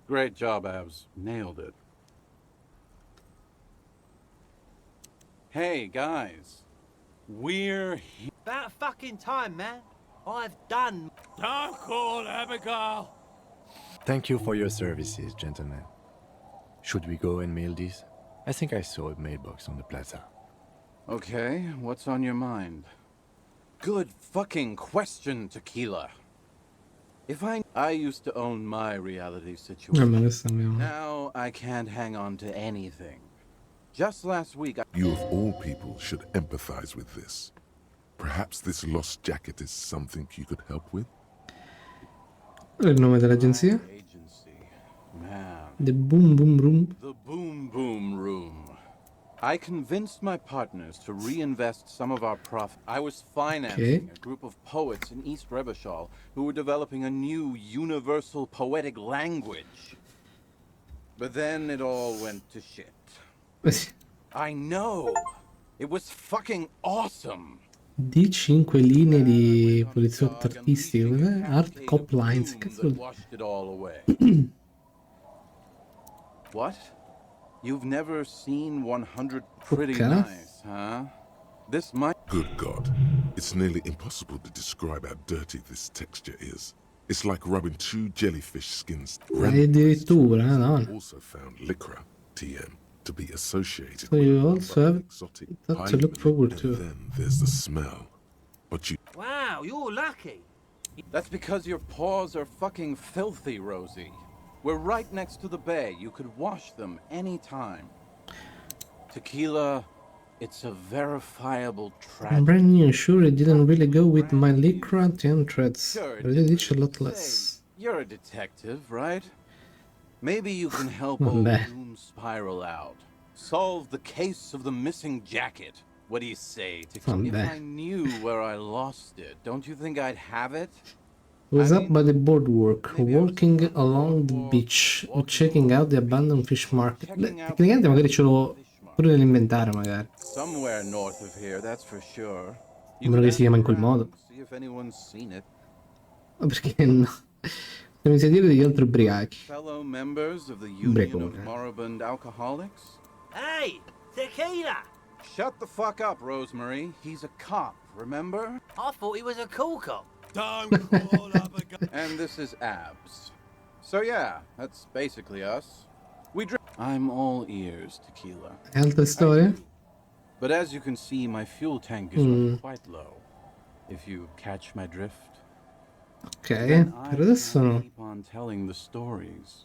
Great job, Abs. Nailed it. Hey, guys. We're here. About fucking time, man. I've done... Don't call Abigail. Thank you for your services, gentlemen. Should we go and mail these? I think I saw a mailbox on the plaza. Okay, what's on your mind? good fucking question, Tequila. I used to own my reality situation. Ma questo abbiamo... Now I can't hang on to anything. Just last week, You of all people should empathize with this. Perhaps this lost jacket is something you could help with? Qual è il nome dell'agenzia? agency. Man, The Boom Boom Room. the Boom Boom Room. I convinced my partners to reinvest some of our profit. I was financing a group of poets in East Revachol who were developing a new universal poetic language. But then it all went to shit. I know. It was fucking awesome. Di 5 linee di poliziotto artistico. Cos'è? Art Cop Lines. Cazzo vuol dire? Washed it all away. What? You've never seen 100 pretty Okay. nice, huh? This might... Good God. It's nearly impossible to describe how dirty this texture is. It's like rubbing two jellyfish skins. Addirittura, Madonna. Also found lycra, TM, to be associated So you with also have exotic that to look hymen, forward and to. then there's the smell. But you Wow, you're lucky. That's because your paws are fucking filthy, Rosie. We're right next to the bay. You could wash them anytime. Tequila, it's a verifiable I'm tragedy. brand new, sure it didn't really go with my lycra and threads. Sure, it But it didn't a lot say, less. You're a detective, right? Maybe you can help Vabbè. old Doom Spiral out. Solve the case of the missing jacket. What do you say, Tequila? If Vabbè. I knew where I lost it, don't you think I'd have it? Was I up mean, by the boardwalk, maybe I was walking on the along the boardwalk, beach, or walking checking out the along the abandoned beach, fish market. Beh, checking out tecnicamente the magari ce l'ho fish market. pure nell'inventario, magari. Somewhere north of here, that's for sure. A meno che si chiama in quel modo. See if anyone's seen it. Ma perché no? Siamo in sedere degli altri ubriachi. Fellow members of the Union of Ubriacone. Moribund Alcoholics? Hey, Tequila! Shut the fuck up, Rosemary. He's a cop, remember? I thought he was a cool cop. Don't call up a gun. And this is Abs. So yeah, that's basically us. We drink. I'm all ears, Tequila. Altre storie? But as you can see, my fuel tank is running quite low. If you catch my drift. Ok, Then I per adesso can't no. keep on telling the stories.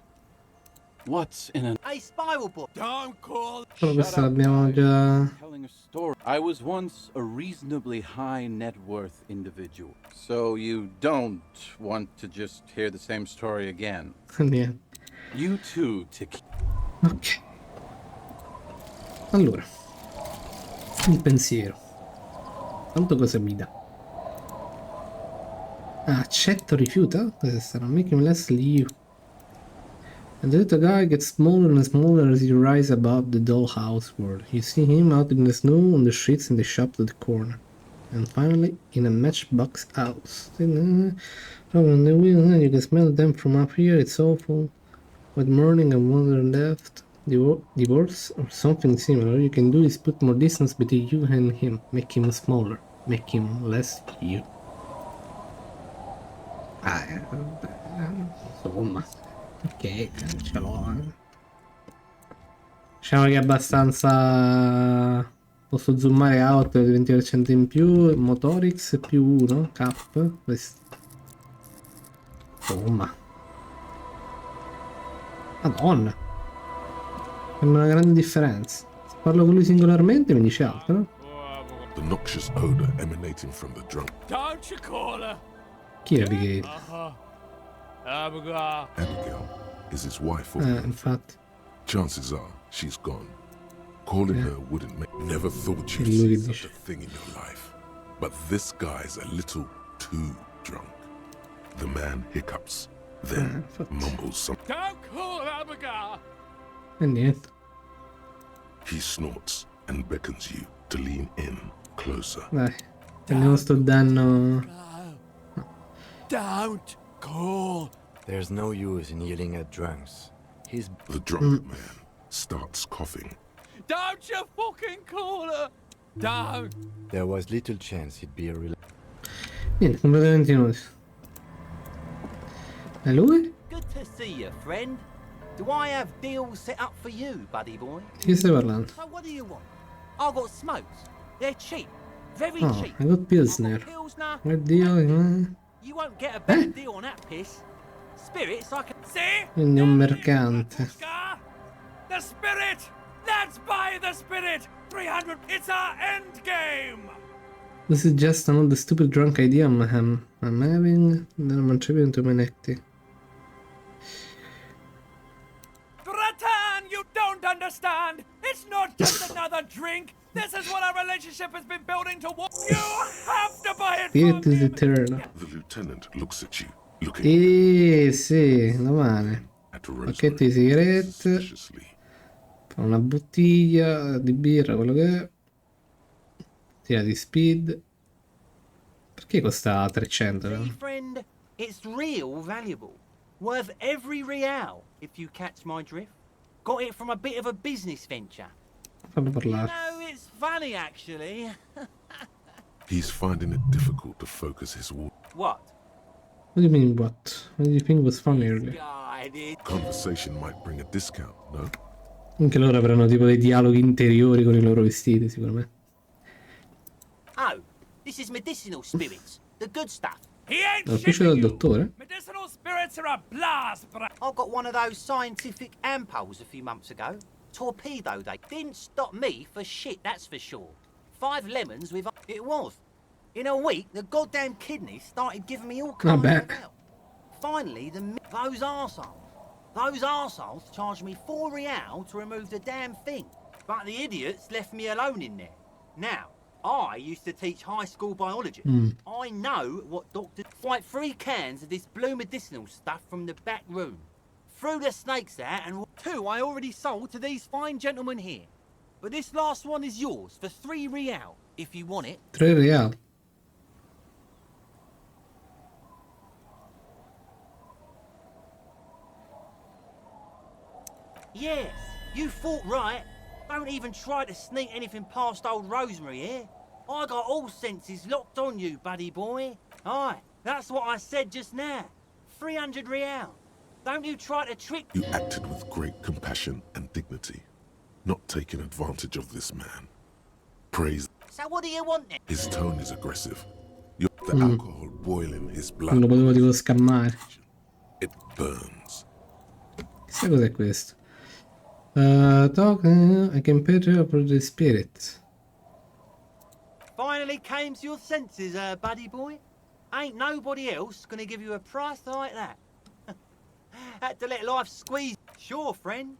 What's in an Hey, Spiral Boy! Don't call. Però Shut questa up, l'abbiamo guys. già... I'm telling a story. I was once a reasonably high net worth individual. So you don't want to just hear the same story again. Niente. You too, Tequila. Ok. Allora. Il pensiero. Tanto cosa mi dà? Ah, accetto, rifiuta? Cosa sarà? Make him less you. And the little guy gets smaller and smaller as you rise above the dollhouse world. You see him out in the snow, on the streets, in the shops at the corner. And finally, in a matchbox house. From the window, you can smell them from up here. It's awful. With morning and wonder left, divorce or something similar, you can do is put more distance between you and him. Make him smaller. Make him less you. Ah, insomma. Ok, ce l'ho. Diciamo che è abbastanza... Posso zoomare out 20% in più, Motorix più 1, Cap, questo. Insomma. Madonna. Sembra una grande differenza. Se parlo con lui singolarmente mi dice altro, no? the noxious odor emanating from the drunk Don't you call her. Chi è Abigail? Abigail. Abigail is his wife. Or Infatti. chances are she's gone. Calling her wouldn't make. Never thought you'd Lui che see such dice. a thing in your life. But this guy's a little too drunk. The man hiccups, then infatti. mumbles something. Don't call her Abigail. E niente. He snorts and beckons you to lean in closer. Dai. Prendiamo sto danno. Don't call. There's no use in yelling at drunks. He's The drunk man starts coughing. Don't you fucking call her. Don't. There was little chance he'd be a real. Niente, completamente inutile. E lui? Good to see you, friend. Do I have deals set up for you, buddy boy? Di chi stai parlando? So what do you want? I've got smokes. They're cheap. Very Oh, cheap. I got Pilsner. I've got Pilsner. Oddio, You won't get a better deal on that piss. Spirits, I can... See? quindi è un There it is, mercante. Babushka. The spirit! Let's buy the spirit! 300, it's our end game! This is just another stupid drunk idea I'm having. Non c'è più menetti. Bratan, you don't understand! It's not just another drink! This is what our relationship has been building towards. You have to buy it Spirit from is him! eternal. The lieutenant looks at you, looking Sì, domani. at Pacchetti Rosemary di sigarette. suspiciously. Fa una bottiglia di birra, quello che è. Tira di speed. Perché costa 300? See, friend, it's real valuable. Worth every real, if you catch my drift. Got it from a bit of a business venture. Fallo You parlare. know, it's funny, actually. He's finding it difficult to focus his What? What do you mean what? What do you think was funny earlier? Guy, this... conversation might bring a discount, no? Anche loro avranno tipo dei dialoghi interiori con i loro vestiti, sicuramente. Oh, this is medicinal spirits. The good stuff. He ain't L'ufficio del shipping you. dottore? Medicinal spirits are a blast, I got one of those scientific ampules a few months ago. Torpedo they. Didn't stop me for shit, that's for sure. 5 lemons with... It was. In a week, the goddamn kidneys started giving me all kinds bad. of help. Finally, those arseholes charged me 4 real to remove the damn thing. But the idiots left me alone in there. Now, I used to teach high school biology. I know what doctors... Like 3 cans of this blue medicinal stuff from the back room. Threw the snakes out and 2 I already sold to these fine gentlemen here. But this last one is yours for 3 real, if you want it. 3 reali. Yes, you thought right. Don't even try to sneak anything past old Rosemary here. I got all senses locked on you, buddy boy. Aye, that's what I said just now. 300 real. Don't you try to trick... You acted with great compassion and dignity, not taking advantage of this man. Praise. So what do you want then? His tone is aggressive. The alcohol boiling his blood. Non lo potevo tipo scammare. It burns. Chissà cos'è questo. Talk, I can picture up the spirit. Finally came to your senses, buddy boy. Ain't nobody else gonna give you a price like that. Had to let life squeeze. Sure, friend.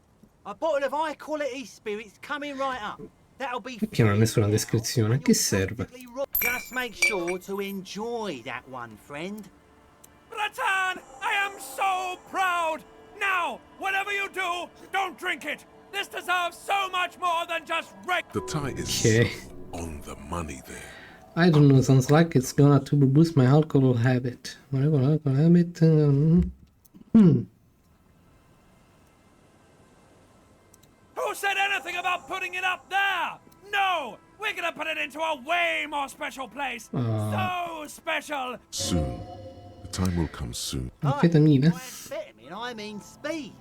A bottle of high quality spirits coming right up. That'll be... Perché non ha nessuna descrizione? A che serve? Just make sure to enjoy that one, friend. Bratan, I am so proud! Now, whatever you do, don't drink it! This deserves so much more than just The tie is Okay. so on the money there. I don't know, sounds like it's gonna turbo boost my alcohol habit. Whatever alcohol habit. Who said anything about putting it up there? No! We're gonna put it into a way more special place! So special! Soon. The time will come soon. Anfetamina? By amphetamine, I mean speed.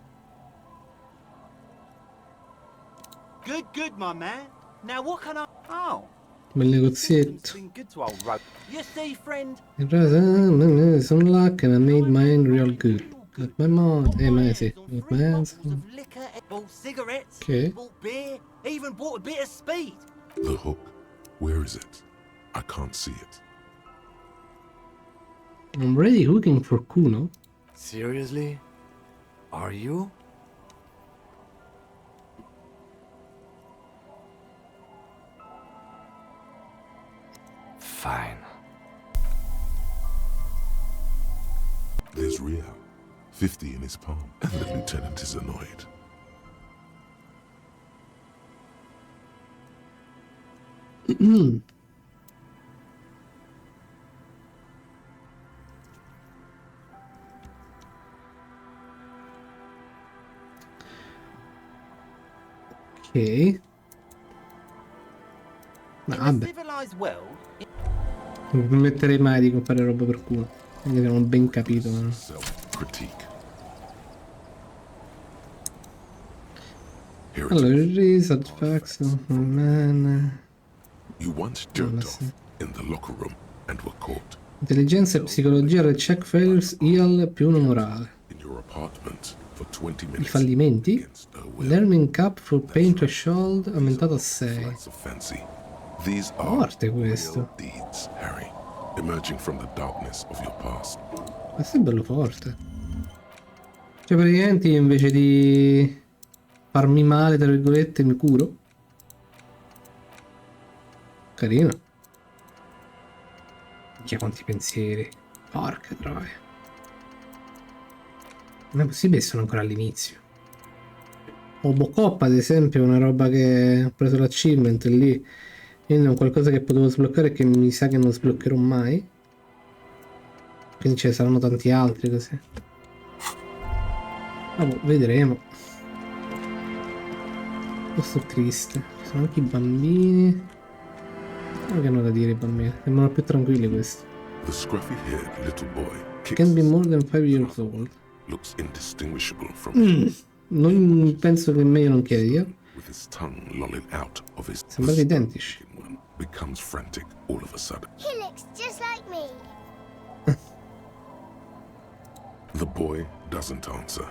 Good, my man. Now what can I... Oh. Bel negozietto. Been good to old Rope. You see, friend? Some luck and I made mine real good. Got my mod. Ma sì. Got my hands. Of liquor, bought cigarettes, Okay. bought beer, even bought a bit of speed. The hook. Where is it? I can't see it. I'm really looking for Kuno. Seriously? Are you? Fine. There's Rio. 50 in his palm. And the lieutenant is annoyed. Ok. In Vabbè, the civilized world, non mi permetterei mai di comprare roba per culo. Anche se non ho ben capito. Self-critique. Here it Allora, is. il research facts, man. You once jerked off. in the locker room and were caught. Intelligenza e psicologia, check failures, IAL più 1 morale. In your apartment for 20 I minutes. fallimenti. Against her will. Learning cap for pain threshold aumentato a 6. Flights of fancy. These are Forte questo. real deeds, Harry. Emerging from the darkness of your past. Questo è bello forte. Cioè praticamente io invece di farmi male, tra virgolette, mi curo. Carino. Minchia quanti pensieri. Porca troia. Non è possibile che sono ancora all'inizio. Robocop ad esempio è una roba che ho preso l'achievement lì. Quindi è un qualcosa che potevo sbloccare e che mi sa che non sbloccherò mai. Quindi ce ne saranno tanti altri così. Vabbè, vedremo. Questo è triste. Ci sono anche i bambini. Ma che hanno da dire i bambini? Sembrano più tranquilli questi. The scruffy-haired little boy Can be more than 5 years old. looks indistinguishable from him, Non penso che meglio non chieda io. with his tongue lolling out of his Sembrano identici. one becomes frantic all of a sudden. He looks just like me. The boy doesn't answer.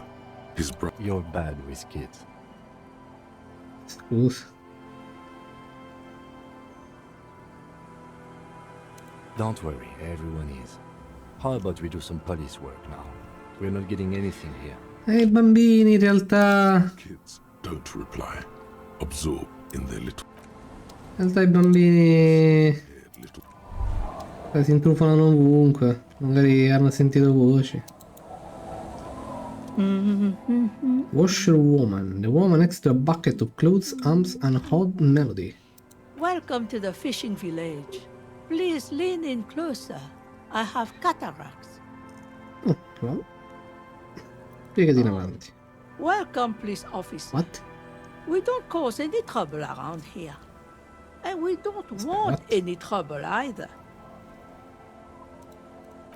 His brother You're bad with kids. Scusa. Don't worry, everyone is. How about we do some police work now? We're not getting anything here. I bambini in realtà. kids don't reply, absorbed in their In realtà i bambini little si intrufolano ovunque. Magari hanno sentito voci. Washerwoman. The woman next to a bucket of clothes hums an odd melody. Welcome to the fishing village. Please lean in closer. I have cataracts. Well. Piegati in avanti. Welcome, police officer. What? We don't cause any trouble around here. And we don't want what? any trouble either.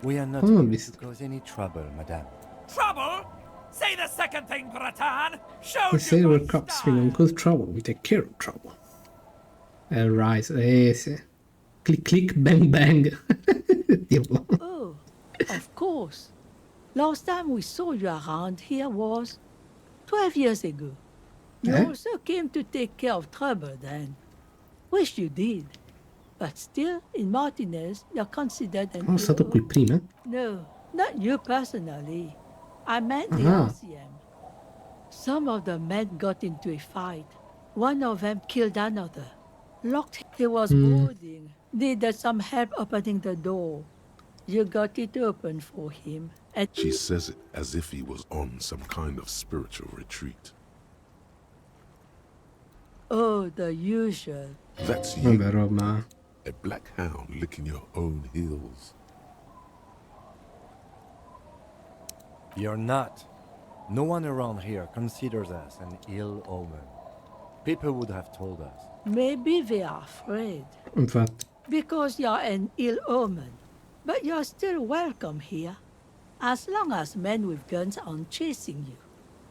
We are not Oh, going Mr. to cause any trouble, madame. Trouble? Say the second thing, Gratan. Show We you say we're got cops, style. we don't cause trouble, we take care of trouble. Right, sì. Click click bang bang. Tipo. Oh, of course. Last time we saw you around here was 12 years ago. You Eh? also came to take care of trouble then. Wish you did. But still, in Martinez, you're considered an Sono stato qui prima? No, not you personally. I meant the Ah. Elysium. Some of the men got into a fight. One of them killed another. Locked. He was boarding. Needed some help opening the door. You got it open for him. And She says it as if he was on some kind of spiritual retreat. oh, the usual. That's you, Vabbè, roba. a black hound licking your own heels. You're not. No one around here considers us an ill omen. People would have told us. Maybe they are afraid. Infatti. Because you're an ill omen. But you're still welcome here. As long as men with guns aren't chasing you.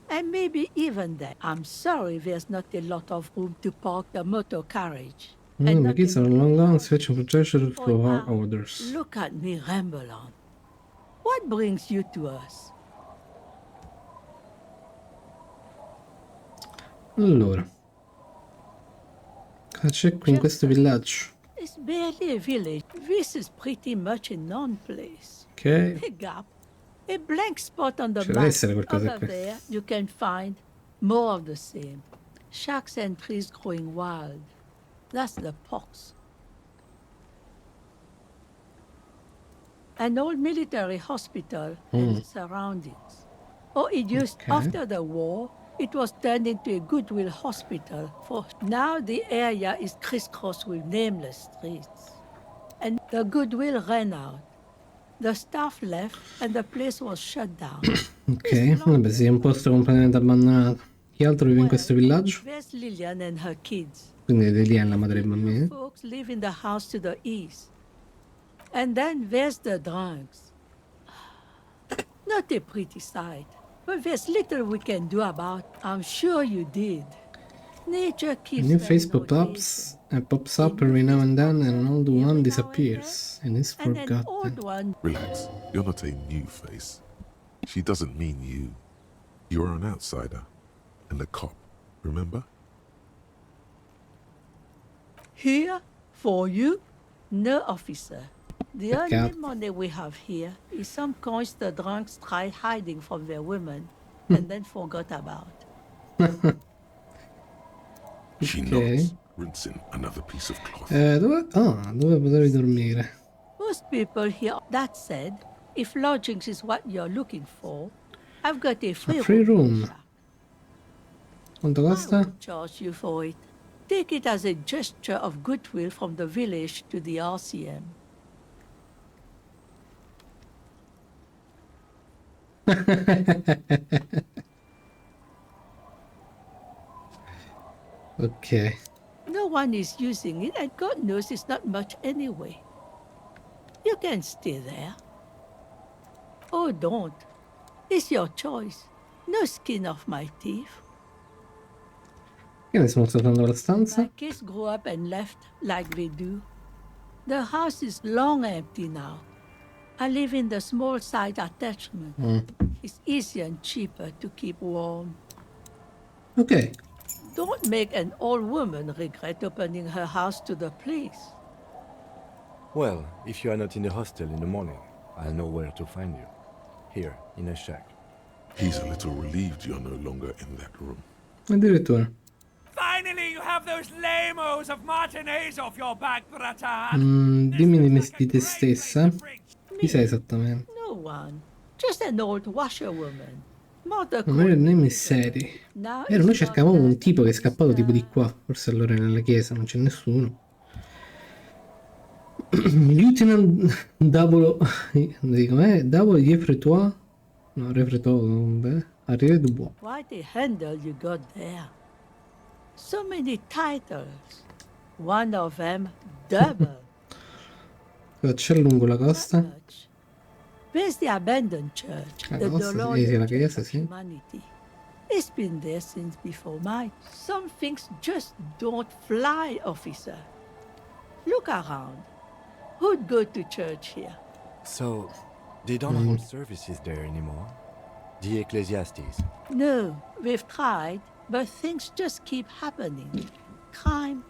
And maybe even then. I'm sorry there's not a lot of room to park the motor carriage. The not kids are enough long gone, house switching from treasure to for point our out. orders. Look at me ramble on. What brings you to us? Allora. Cosa c'è qui in questo villaggio? It's barely a village. This is pretty much a non-place. Ok. A gap. A blank spot on the Ci deve map. essere qualcosa Over qui. there, you can find more of the same. Shacks and trees growing wild. That's the pox. An old military hospital and its surroundings. Oh, it used Okay. after the war. It was turned into a goodwill hospital. For now, the area is crisscrossed with nameless streets. And the goodwill ran out. The staff left, and the place was shut down. Ok, vabbè, sì, è un posto completamente abbandonato. Chi altro vive in questo villaggio? There's Lillian and her kids. Quindi lì è la madre dei bambini. Folks live in the house to the east. And then there's the drunks. Not a pretty sight, but there's little we can do about. I'm sure you did. Nature keeps New them face no pop-ups pops up every now and then, and an old one disappears and is And an forgotten. old one. Relax. You're not a new face. She doesn't mean you. You're an outsider. And a cop, remember? Here? For you? No, officer. The only Peccato. money we have here is some coins the drunks tried hiding from their women and then forgot about. She Okay. nods, rinsing another piece of cloth. Dove potevi dormire? Most people here. That said, if lodgings is what you're looking for, I've got a free, free room. for shack. Quanto I costa? won't charge you for it. Take it as a gesture of goodwill from the village to the RCM. Ok. No one is using it, and God knows it's not much anyway. You can stay there. Oh, don't. It's your choice. No skin off my teeth. Che ne stiamo saltando la stanza? My kids grew up and left like they do. The house is long empty now. I live in the small side attachment. It's easier and cheaper to keep warm. Ok. Don't make an old woman regret opening her house to the police. Well, if you are not in the hostel in the morning, I'll know where to find you. Here, in a shack. He's a little relieved you're no longer in that room. Addirittura. Finally, you have those lamos of Martinez off your back, Bratan. Dimmi di te stessa. Chi sei esattamente? No one. Just an old washerwoman. Mother Non erano né misteri. Now Noi it's cercavamo not un tipo che è that, scappato tipo di qua. Forse allora è nella chiesa, non c'è nessuno. Lieutenant Double... Com'è? Double Yefretois? No, Refretois, beh. Arrive du bois. Quite a handle you got there. So many titles. One of them double. Cosa c'è lungo la costa? Church. Where's the abandoned church? La The costa, sì, Dolores sì, la Church chiesa, of sì. Humanity. It's been there since before mine. Some things just don't fly, officer. Look around. Who'd go to church here? So, they don't hold services there anymore? The Ecclesiastes. No, we've tried, but things just keep happening. Crime,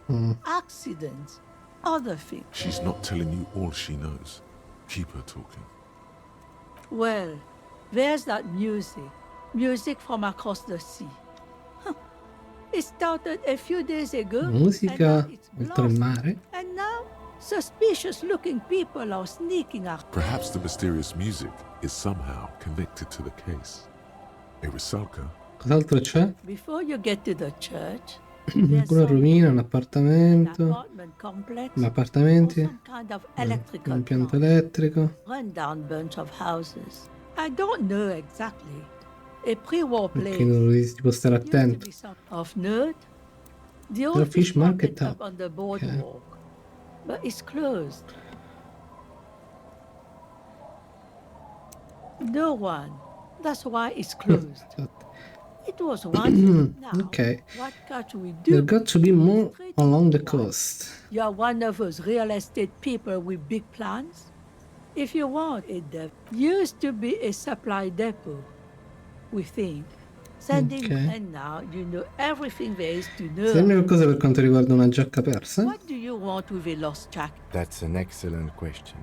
accidents, other things. She's not telling you all she knows. Keep her talking. Well, there's that music. Music from across the sea. Huh. It started a few days ago. Musica and now it's oltre il blossomed. mare. And now, suspicious-looking people are sneaking out. Perhaps the mysterious music is somehow connected to the case. A Rusalka? Cos'altro c'è? Before you get to the church, there's Una rovina, un an appartamento. apartment complex, Gli or appartamenti. some kind of electrical Un impianto plant. elettrico. Run-down bunch of houses. I don't know exactly. A pre-war place. Che dovresti tipo stare Used to attento. be some of note. The The old fish market up up. on the boardwalk, but it's closed. No one. That's why it's closed. It was once. Now, Okay. what got we There do? got to be more Straight along the back. coast. You're one of those real estate people with big plans. If you want it, there used to be a supply depot. We think. Sending Okay. men now, you know everything there is to Dimmi know. qualcosa per quanto riguarda una giacca persa. What do you want with a lost jacket? That's an excellent question.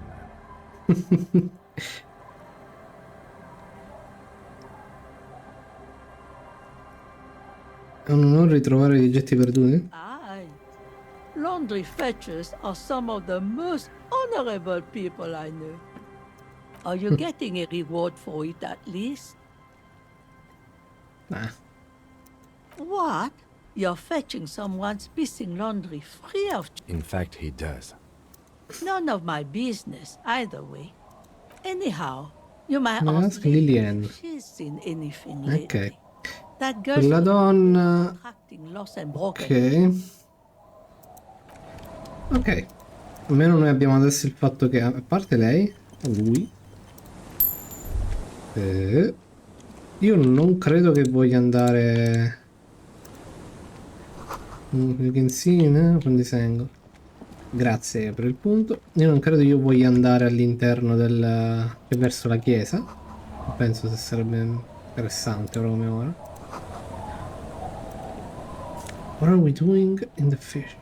È un onore ritrovare gli oggetti perduti? Aye. Laundry fetchers are some of the most honorable people I know. Are you getting a reward for it at least? Ah, What? You're fetching someone's missing laundry free of In fact, he does. none of my business, either way. Anyhow, you might Ask ask Lily Lillian. if she's seen anything Okay. lately. That girl quella donna. acting lost and broken. Ok. Ok. Almeno noi abbiamo adesso il fatto che, a parte lei, lui, io non credo che voglia andare You can see, from this angle. Grazie per il punto. Io non credo io voglia andare all'interno del... cioè verso la chiesa. Non penso se sarebbe interessante ora come ora. What are we doing in the fish?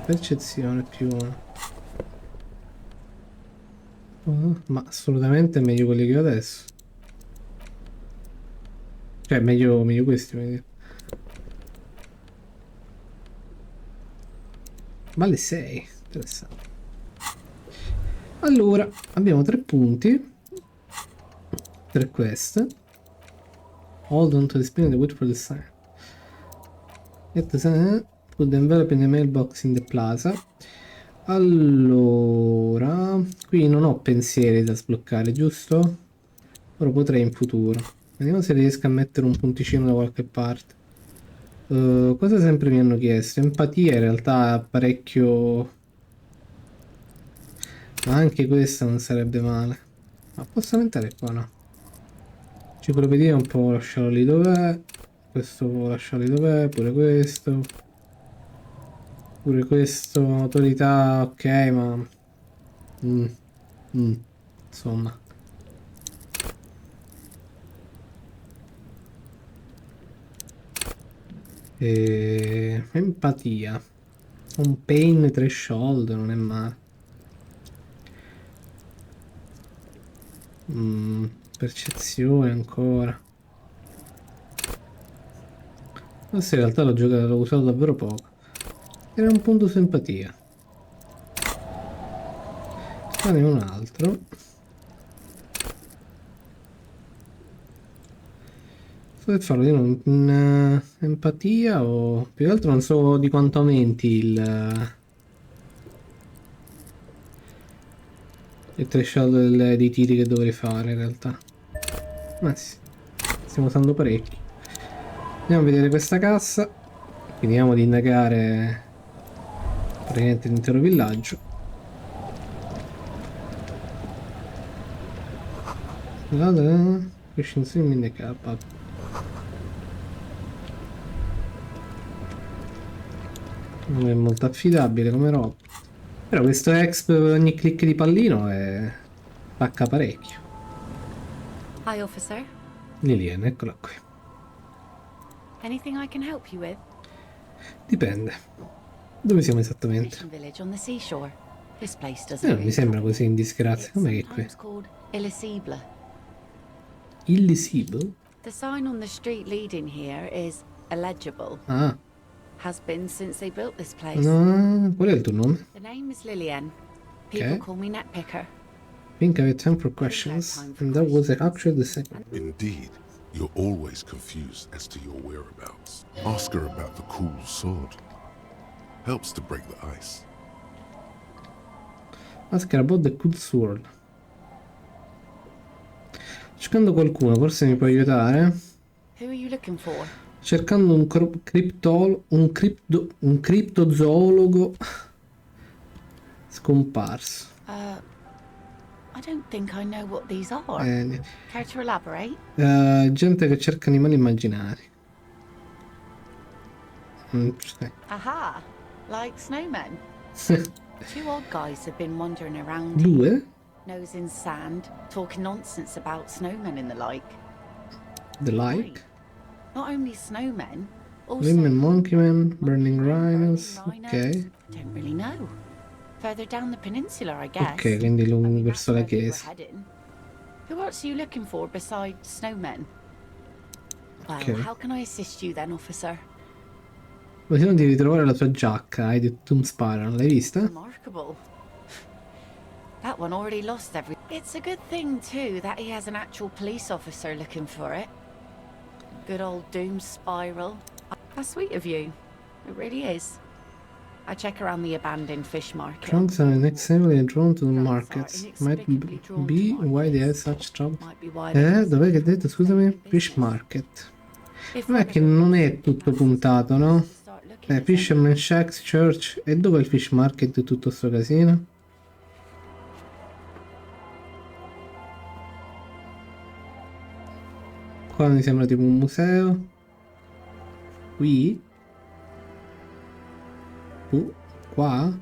Percezione più 1. Ma assolutamente meglio quelli che ho adesso. Cioè meglio questi, voglio dire. Vale 6. Interessante. Allora, abbiamo 3 punti. 3 quest. Hold on to the spin and wait for the sign. Get the sign. Put the envelope in the mailbox in the plaza. Allora, qui non ho pensieri da sbloccare, giusto? Ora potrei in futuro. Vediamo se riesco a mettere un punticino da qualche parte. Cosa sempre mi hanno chiesto? Empatia in realtà è parecchio... Ma anche questa non sarebbe male. Ma posso aumentare qua, no? Enciclopedia un po' lasciarlo lì dov'è. Questo può lasciarlo lì dov'è. Pure questo. Pure questo. Autorità, ok, ma... Insomma. Empatia. Un pain threshold non è male. Percezione ancora. Questo in realtà l'ho usato davvero poco. Era un punto su empatia. Fare un altro. Sto per farlo di nuovo in empatia o... Più che altro non so di quanto aumenti il threshold dei tiri che dovrei fare in realtà. Ma sì, stiamo usando parecchi. Andiamo a vedere questa cassa. Finiamo di indagare praticamente l'intero villaggio. Fishing sim in the car park. Non è molto affidabile come roba. Però questo exp ogni click di pallino è... spacca parecchio. Hi, officer. Liliana, eccola qui. Anything I can help you with? Dipende. Dove siamo esattamente? Fishing village on the seashore. This place doesn't Non really mi sembra trouble così in disgrazia. It's Com'è che è qui? sometimes called Elysium. Elysium? The sign on the street leading here is illegible. Ah, Has been since they built this place. no. Qual è il tuo nome? The name is Lillian. People Okay. call me Netpicker. Think I have time for questions. And that was actually the second. Indeed, you're always confused as to your whereabouts. Ask her about the cool sword. Helps to break the ice. Ask her about the cool sword. Cercando qualcuno, forse mi può aiutare. Who are you looking for? Cercando un criptozoologo scomparso. I don't think I know what these are. Care to elaborate? Gente che cerca animali immaginari. Sì. Aha! Like snowmen. Two odd guys have been wandering around, Due? nose in sand, talking nonsense about snowmen and the like. The like? Not only snowmen, also Women, monkey men, burning burning rhinos. rhinos. Ok. Don't really know. Further down the peninsula, I guess. Ok, quindi lungo That's verso la where we were chiesa. heading. Who else are you looking for besides snowmen? Well, Okay. how can I assist you then, officer? Ma se non devi ritrovare la tua giacca, hai detto Tomb Spiral, l'hai vista? Remarkable. That one already lost every... It's a good thing, too, that he has an actual police officer looking for it. Good old Doom Spiral. How sweet of you. It really is. I check around the abandoned fish market. Trunks are inexorably drawn to the Trunks are markets. Might inexplicably drawn be to why they have markets. such trouble. Might be why they have Dov'è che hai such detto? Scusami? trouble Fish business. market. If Non è che non è tutto puntato, no? Fisherman Shacks, Church. E dov'è il fish market di tutto sto casino? Qua mi sembra tipo un museo. Qui? Qua?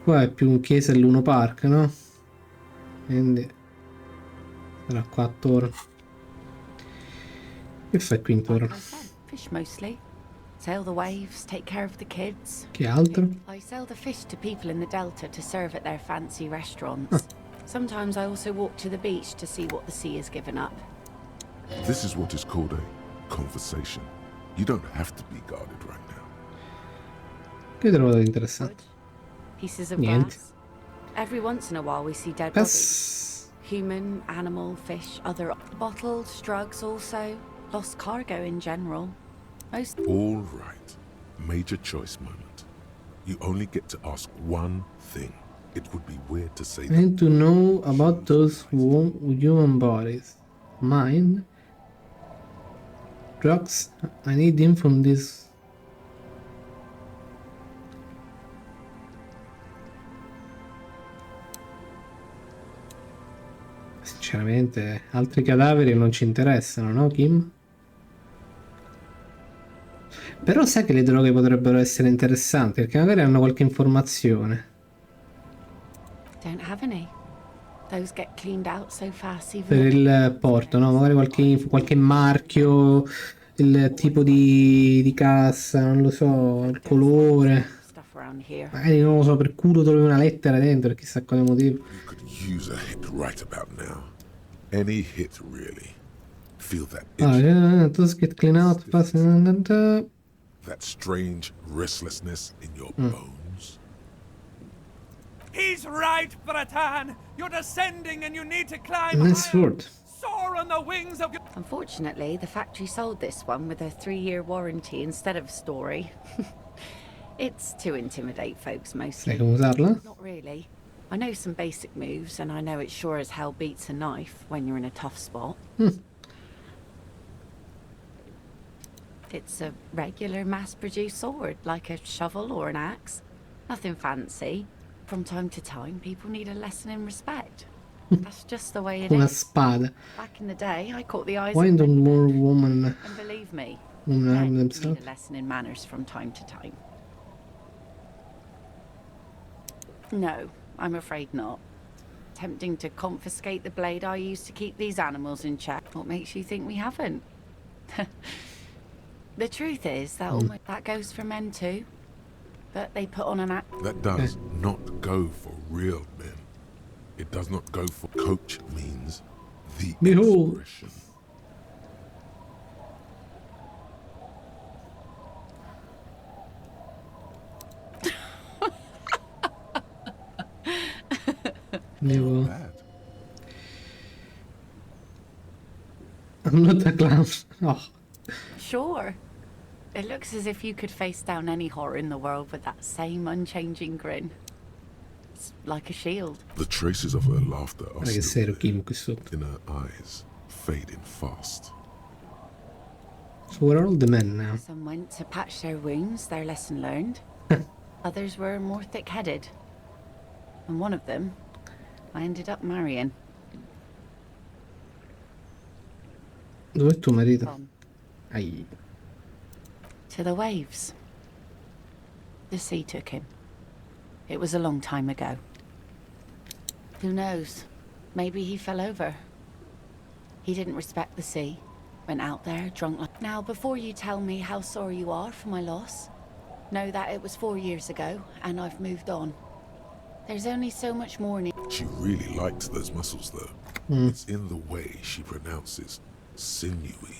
Qua è più chiesa e Luno Park, no? Quindi sarà qua attorno. Che fai qui Like intorno? I said, fish mostly. Sail the waves, take care of the kids. Che altro? I sell the fish to people in the Delta to serve at their fancy restaurants. Sometimes I also walk to the beach to see what the sea has given up. This is what is called a conversation. You don't have to be guarded right now. Che trovato interessante? Wood, pieces of Niente. glass. Every once in a while we see dead bodies. Cas... Human, animal, fish, other bottles, drugs also. Lost cargo in general. Most All right. Major choice moment. You only get to ask one thing. It would be weird to say I need to know about those human bodies. Mine? Drugs? I need him from this. Sinceramente, altri cadaveri non ci interessano, no, Kim? Però sai che le droghe potrebbero essere interessanti, perché magari hanno qualche informazione. don't have any. Those get cleaned out so fast even Per il porto, no? Magari qualche marchio, il tipo di cassa, non lo so, il colore. stuff around here. Magari non lo so, per culo trovi una lettera dentro, per chissà quale motivo. You could use a hit right about now. Any hit, really. Feel that itch, Those get clean out fast. that strange restlessness in your bones. He's right, Bratan. You're descending and you need to climb Nice higher. sword. Soar on the wings of your... Unfortunately, the factory sold this one with a 3-year warranty instead of a story. It's to intimidate folks Sai mostly. come usarla? Not really. I know some basic moves, and I know it sure as hell beats a knife when you're in a tough spot. It's a regular mass-produced sword, like a shovel or an axe. Nothing fancy. From time to time, people need a lesson in respect. That's just the way it Una is. spada. Back in the day, I caught the eyes Why of don't many more men, women and believe me, arm men need themselves? a lesson in manners from time to time. No, I'm afraid not. Tempting to confiscate the blade I used to keep these animals in check. What makes you think we haven't? The truth is that that goes for men too. But they put on an act. That does not go for real men. It does not go for coach means the Behold. expression. Devo... Bad. I'm not a clown. Oh. Sure. It looks as if you could face down any horror in the world with that same unchanging grin. It's like a shield. The traces of her laughter are Guarda che still serio there, Kim qui sotto. in her eyes, fading fast. So where are all the men now? Some went to patch their wounds, their lesson learned. Others were more thick-headed. And one of them, I ended up marrying. Dov'è tuo marito? Gone. Ai. To the waves. The sea took him. It was a long time ago. Who knows? Maybe he fell over. He didn't respect the sea. Went out there drunk like... Now, before you tell me how sorry you are for my loss, know that it was 4 years ago, and I've moved on. There's only so much more need. She really liked those muscles, though. It's in the way she pronounces sinewy.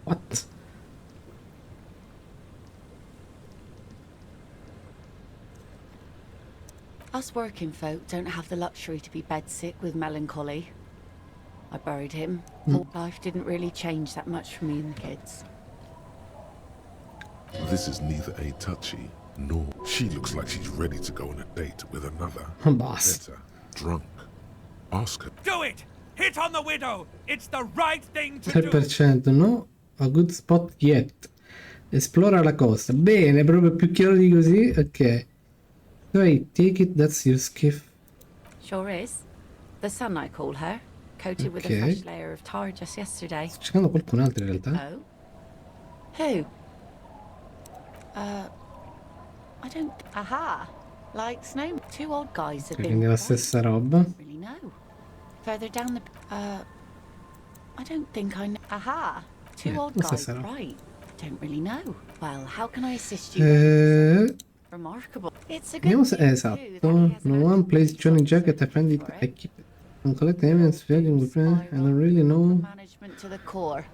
What? Us working folk don't have the luxury to be bedsick with melancholy. I buried him. Life didn't really change that much for me and the kids. This is neither a touchy nor. She looks like she's ready to go on a date with another. Basta. Better, drunk. Ask her. Do it! Hit on the widow! It's the right thing to do! 3%, no? A good spot yet. Esplora la costa. Bene, proprio più chiaro di così. Ok. So I take it that's your skiff. Sure is. The sun, I call her. Coated with a Okay. fresh layer of tar just yesterday. Sto cercando qualcun altro in realtà. Oh? Who? I don't... Aha! Like snow... Two old guys have been... Quindi la stessa roba. Don't really know. Further down the... I don't think I know... Aha! Two old la guys, stessa roba. right. Don't really know. Well, how can I assist you? Remarkable. It's a good Vediamo se è thing, too, esatto. that he has No an one actual plays police Johnny officer Jacket, I find it... for I it. keep it. Non collect evidence, feeling with me. I don't really know. Management to the core.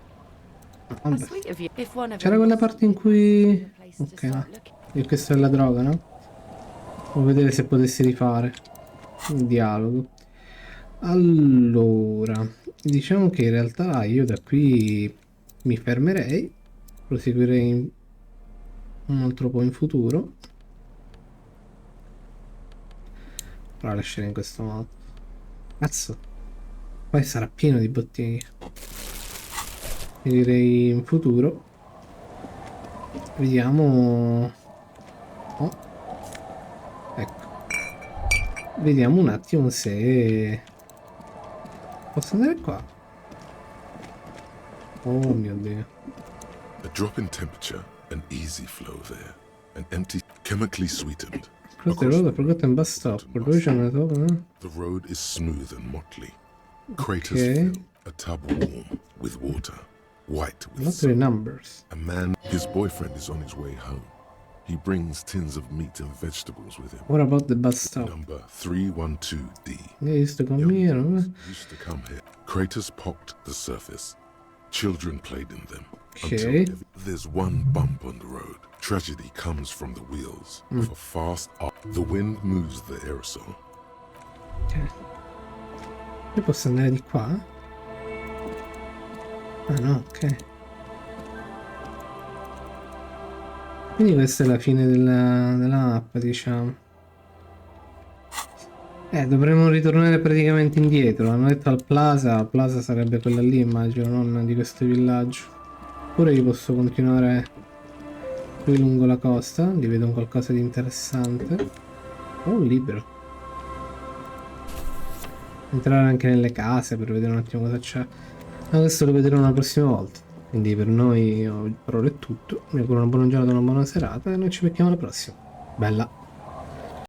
How Vabbè. sweet of you. If one of C'era them quella was parte in something, cui... that's a place to Ok, no. start looking. Io questo è la droga, no? Devo vedere se potessi rifare il dialogo. Allora, diciamo che in realtà io da qui mi fermerei, proseguirei un altro po' in futuro. Però lascerei in questo modo. Cazzo, poi sarà pieno di bottiglie. E direi in futuro. Vediamo. Oh. Ecco. Vediamo un attimo se posso andare qua. Oh mio Dio. A drop in temperature, an easy flow there. An empty, chemically sweetened. Cross the road, I forgot and bus stop. Pollution at all, huh? The road is smooth and motley. Craters Okay. fill, a tub warm with water, white with Not three soap. numbers. A man, his boyfriend is on his way home. He brings tins of meat and vegetables with him. What about the bus stop? Number 312D. Yeah, used to come Young here, boys huh? used to come here. Craters pocked the surface. Children played in them. Okay. There's one bump on the road. Tragedy comes from the wheels of a fast arc. The wind moves the aerosol. Ok. Io posso andare di qua? Ah no, ok. Quindi questa è la fine della mappa, diciamo. Dovremmo ritornare praticamente indietro. Hanno detto al Plaza. Plaza sarebbe quella lì, immagino, non di questo villaggio. Oppure io posso continuare qui lungo la costa. Lì vedo un qualcosa di interessante. Oh, un libro. Entrare anche nelle case per vedere un attimo cosa c'è. Ma questo lo vedremo una prossima volta. Quindi per noi per ora è tutto. Mi auguro una buona giornata, una buona serata e noi ci becchiamo alla prossima. Bella.